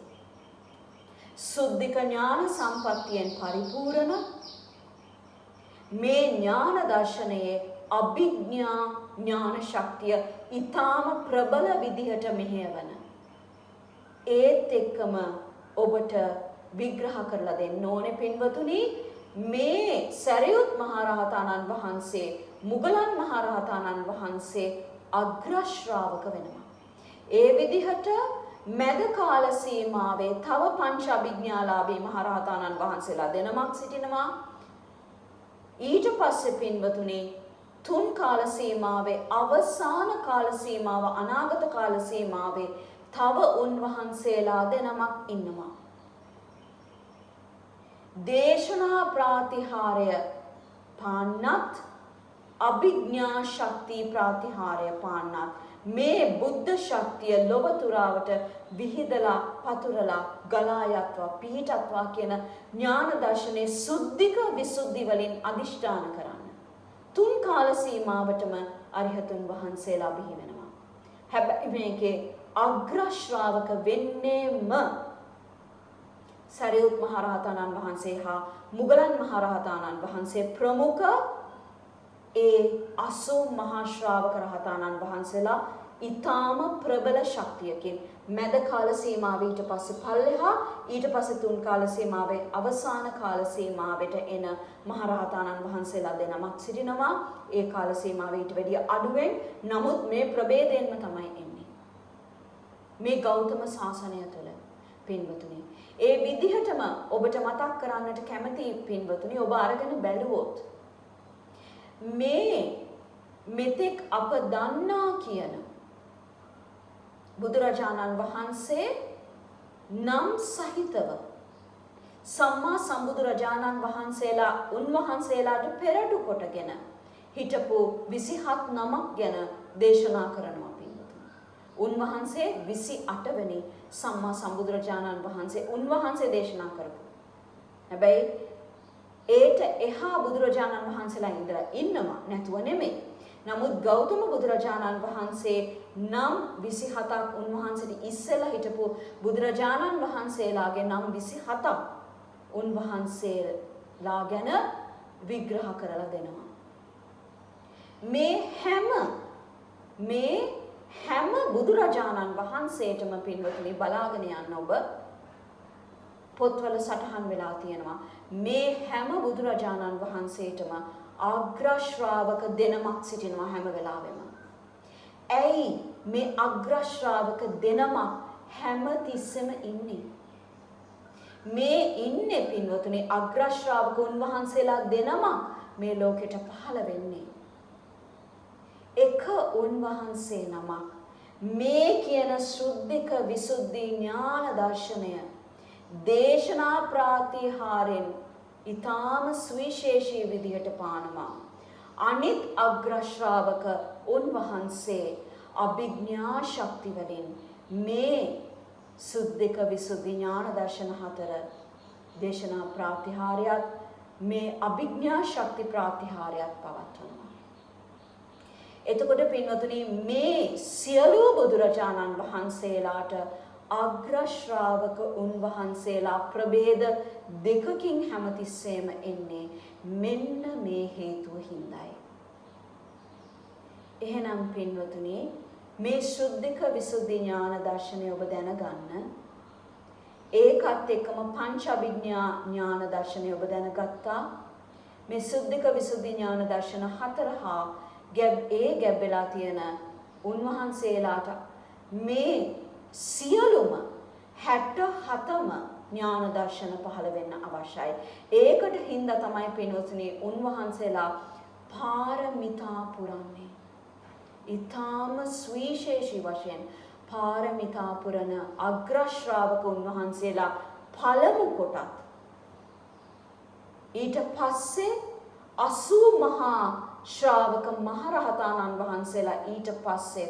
සුද්ධික ඥාන සම්පත්තියෙන් පරිපූර්ණ මේ ඥාන දර්ශනයේ අභිඥා ඥාන ශක්තිය ඊටාම ප්‍රබල විදිහට මෙහෙයවන ඒත් එක්කම ඔබට විග්‍රහ කරලා දෙන්න ඕනේ පින්වතුනි මේ සරියුත් මහ රහතන් වහන්සේ මුගලන් මහ රහතන් වහන්සේ අග්‍ර ශ්‍රාවක වෙනවා. ඒ විදිහට මැද කාල සීමාවේ තව පංච අභිඥාලාභී මහ රහතන් වහන්සේලා දෙනමක් සිටිනවා. ඊට පස්සේ පින්වතුනි තුන් කාල සීමාවේ අවසාන කාල සීමාව අනාගත කාල සීමාවේ තව උන්වහන්සේලා දෙනමක් ඉන්නවා. දේශනා ප්‍රාතිහාර්ය පාන්නත් අභිඥා ශක්ති ප්‍රාතිහාර්ය පාන්නත් මේ බුද්ධ ශක්තිය ලොව තුරාවට විහිදලා පතුරලා ගලා යත්වා පිහිටත්වා කියන ඥාන දර්ශනයේ සුද්ධික විසුද්ධි වලින් අදිෂ්ඨාන කරන්න. තුන් කාල සීමාවටම අරිහතුන් වහන්සේලා බිහි වෙනවා. හැබැයි මේකේ අග්‍ර ශ්‍රාවක වෙන්නේම සරියුත් මහ රහතන් වහන්සේ හා මුගලන් මහ රහතන් වහන්සේ ප්‍රමුඛ ඒ 80 මහා ශ්‍රාවක රහතන් වහන්සේලා ඊටාම ප්‍රබල ශක්තියකින් මැද කාල සීමාව ඊට පස්සේ පල්ලෙහා ඊට පස්සේ තුන් කාල සීමාවේ අවසාන කාල සීමාවට එන මහ රහතන් වහන්සේලා දෙනමක් සිටිනවා. ඒ කාල සීමාව ඊට වැඩිය අඩුවෙන් නමුත් මේ ප්‍රභේදයෙන්ම තමයි එන්නේ මේ ගෞතම ශාසනය තුළ පින්වතුනි. ඒ විදිහටම ඔබට මතක් කරන්නට කැමති පින්වතුනි ඔබ අරගෙන බැලුවොත් මේ මෙතෙක් අප දන්නා කියන බුදුරජාණන් වහන්සේ නම් සහිතව සම්මා සම්බුදුරජාණන් වහන්සේලා උන්වහන්සේලාට පෙරටු කොටගෙන හිටපු 27 නමක් ගැන දේශනා කරනවා පින්වතුනි. උන්වහන්සේ 28 වෙනි සම්මා සම්බුදුරජාණන් වහන්සේ උන්වහන්සේ දේශනා කරපු. හැබැයි ඒට එහා බුදුරජාණන් වහන්සේලා ඉඳලා ඉන්නවා නැතුව නෙමෙයි. නමුත් ගෞතම බුදුරජාණන් වහන්සේ නම් 27ක් උන්වහන්සේට ඉස්සෙල්ලා හිටපු බුදුරජාණන් වහන්සේලාගේ නම් 27ක් උන්වහන්සේලා ගැන විග්‍රහ කරලා දෙනවා. මේ හැම බුදුරජාණන් වහන්සේටම පින්වතුනි බලාගෙන යන්න ඔබ පොත්වල සටහන් වෙලා තියෙනවා. මේ හැම බුදුරජාණන් වහන්සේටම අග්‍ර ශ්‍රාවක දෙනමක් සිටිනවා හැම වෙලාවෙම. ඇයි මේ අග්‍ර ශ්‍රාවක දෙනම හැම තිස්සෙම ඉන්නේ? මේ ඉන්නේ පින්වතුනි අග්‍ර ශ්‍රාවක උන්වහන්සේලා දෙනම මේ ලෝකෙට පහළ වෙන්නේ. එක උන්වහන්සේ නමක් මේ කියන සුද්ධික විසුද්ධි ඥාන දර්ශනය දේශනා ප්‍රාතිහාරෙන් ඊටාම සුවිශේෂී විදිහට පානවා. අනිත් අග්‍ර ශ්‍රාවක උන්වහන්සේ අභිඥා ශක්ති වලින් මේ සුද්ධික විසුද්ධි ඥාන දර්ශන හතර දේශනා ප්‍රාතිහාර්යයත් මේ අභිඥා ශක්ති ප්‍රාතිහාර්යයත් පවත්වනවා. එතකොට පින්වතුනි මේ සියලු බුදුරජාණන් වහන්සේලාට අග්‍ර ශ්‍රාවක උන්වහන්සේලා ප්‍රභේද දෙකකින් හැමතිස්සෙම එන්නේ මෙන්න මේ හේතුව හින්දායි. එහෙනම් පින්වතුනි මේ ශුද්ධික විසුද්ධි ඥාන දර්ශනය ඔබ දැනගන්න. ඒකත් එක්කම පංච අභිඥා ඥාන දර්ශනය ඔබ දැනගත්තා. මේ ශුද්ධික විසුද්ධි ඥාන දර්ශන 4 හා ගැබ් වෙලා තියෙන උන්වහන්සේලාට මේ සියලුම 67ම ඥාන දර්ශන පහළ වෙන්න අවශ්‍යයි. ඒකට හින්දා තමයි පින්වතුනි උන්වහන්සේලා පාරමිතා පුරන්නේ. ඊ타ම සුවිශේෂී වශයෙන් පාරමිතා පුරන අග්‍ර ශ්‍රාවක උන්වහන්සේලා පළමු කොටත් ඊට පස්සේ 80 මහා ශ්‍රාවක මහරහතන් වහන්සේලා ඊට පස්සේ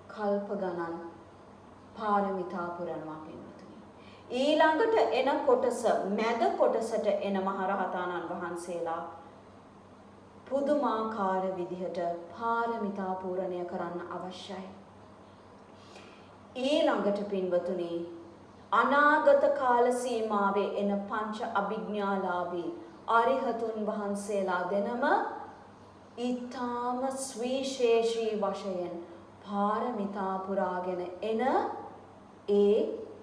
කල්ප ගණන් පාරමිතා පුරනවා පින්වතුනි. ඊළඟට එන කොටස මැද කොටසට එන මහරහතන් වහන්සේලා පුදුමාකාර විදිහට පාරමිතා පූර්ණය කරන්න අවශ්‍යයි. ඊළඟට පින්වතුනි අනාගත කාල සීමාවේ එන පංච අභිඥාලාභී අරිහතුන් වහන්සේලා දෙනම ඊ타ම සුවිශේෂී වශයෙන් පාරමිතා පුරාගෙන එන ඒ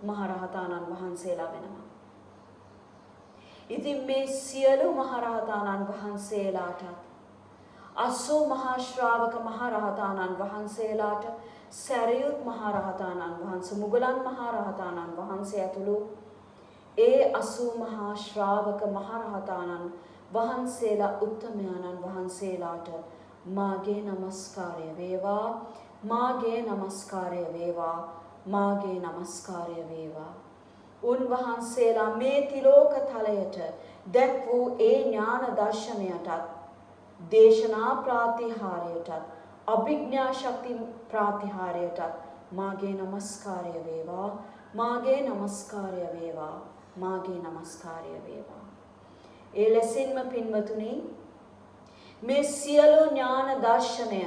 මහරහතන් වහන්සේලා වෙනවා. ඉතින් මේ සියලු මහරහතන් වහන්සේලාට 80 මහා ශ්‍රාවක මහරහතන් වහන්සේලාට සරියුත් මහරහතන් වහන්සේ මුගලන් මහරහතන් වහන්සේ ඇතුළු ඒ 80 මහා ශ්‍රාවක මහරහතන් වහන්සේලා උත්තමයන්න් වහන්සේලාට මාගේ নমස්කාරය වේවා, මාගේ নমස්කාරය වේවා, මාගේ নমස්කාරය වේවා. උන්වහන්සේලා මේ තිලෝක තලයට දැක් වූ ඒ ඥාන දර්ශනයටත් දේශනා ප්‍රාතිහාර්යයටත් අභිඥා ශක්ති ප්‍රාතිහාර්යයටත් මාගේ নমස්කාරය වේවා, මාගේ নমස්කාරය වේවා, මාගේ নমස්කාරය වේවා. ඒ ලෙසින්ම පින්වතුනි මේ සියලු ඥාන දර්ශනය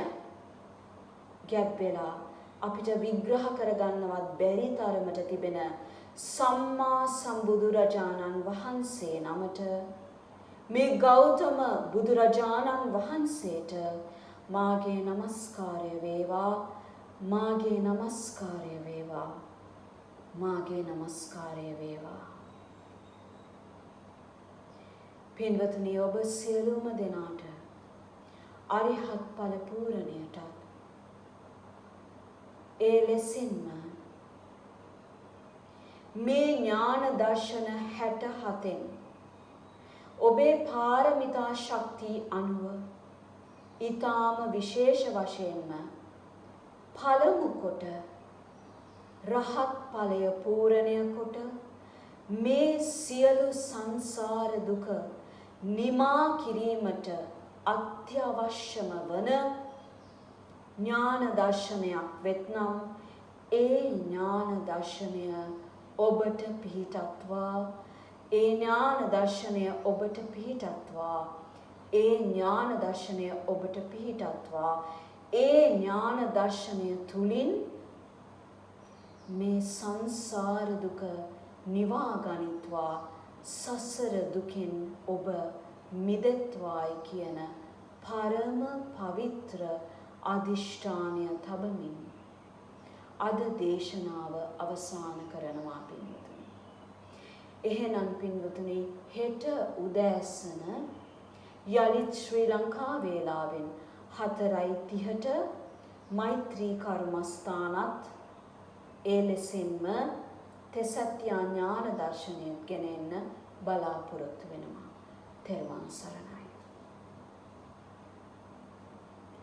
ගැබ් වෙලා අපිට විග්‍රහ කරගන්නවත් බැරි තරමට තිබෙන සම්මා සම්බුදුරජාණන් වහන්සේ නමට මේ ගෞතම බුදුරජාණන් වහන්සේට මාගේ নমස්කාරය වේවා, මාගේ নমස්කාරය වේවා, මාගේ নমස්කාරය වේවා. පින්වතුනි ඔබ සියලුම දෙනාට අරිහත් ඵල පූර්ණයටත් ඒ ලෙසින්ම මේ ඥාන දර්ශන 67න් ඔබේ පාරමිතා ශක්තිය අනුව ඊ타ම විශේෂ වශයෙන්ම පළමු කොට රහත් ඵලය පූර්ණය කොට මේ සියලු සංසාර දුක නිමා කිරීමට අත්‍යවශ්‍යම වන ඥාන දර්ශනයක් වෙත්නම් ඒ ඥාන දර්ශනය ඔබට පිහිටත්වා, ඒ ඥාන දර්ශනය ඔබට පිහිටත්වා, ඒ ඥාන දර්ශනය ඔබට පිහිටත්වා. ඒ ඥාන දර්ශනය තුලින් මේ සංසාර දුක නිවා ගනිත්වා, සසර දුකින් ඔබ මිදෙත්වායි කියන පරම පවිත්‍ර අදිෂ්ඨානය තබමින් අද දේශනාව අවසන් කරනවා පින්වතුනි. එහෙනම් පින්වතුනි හෙට උදෑසන යලිත් ශ්‍රී ලංකා වේලාවෙන් 4:30ට මෛත්‍රී කර්මස්ථානත් ඒ ලෙසින්ම තෙසත්‍ය ඥාන දර්ශනය ගෙනෙන්න බලාපොරොත්තු වෙනවා. තෙරුවන් සරණයි.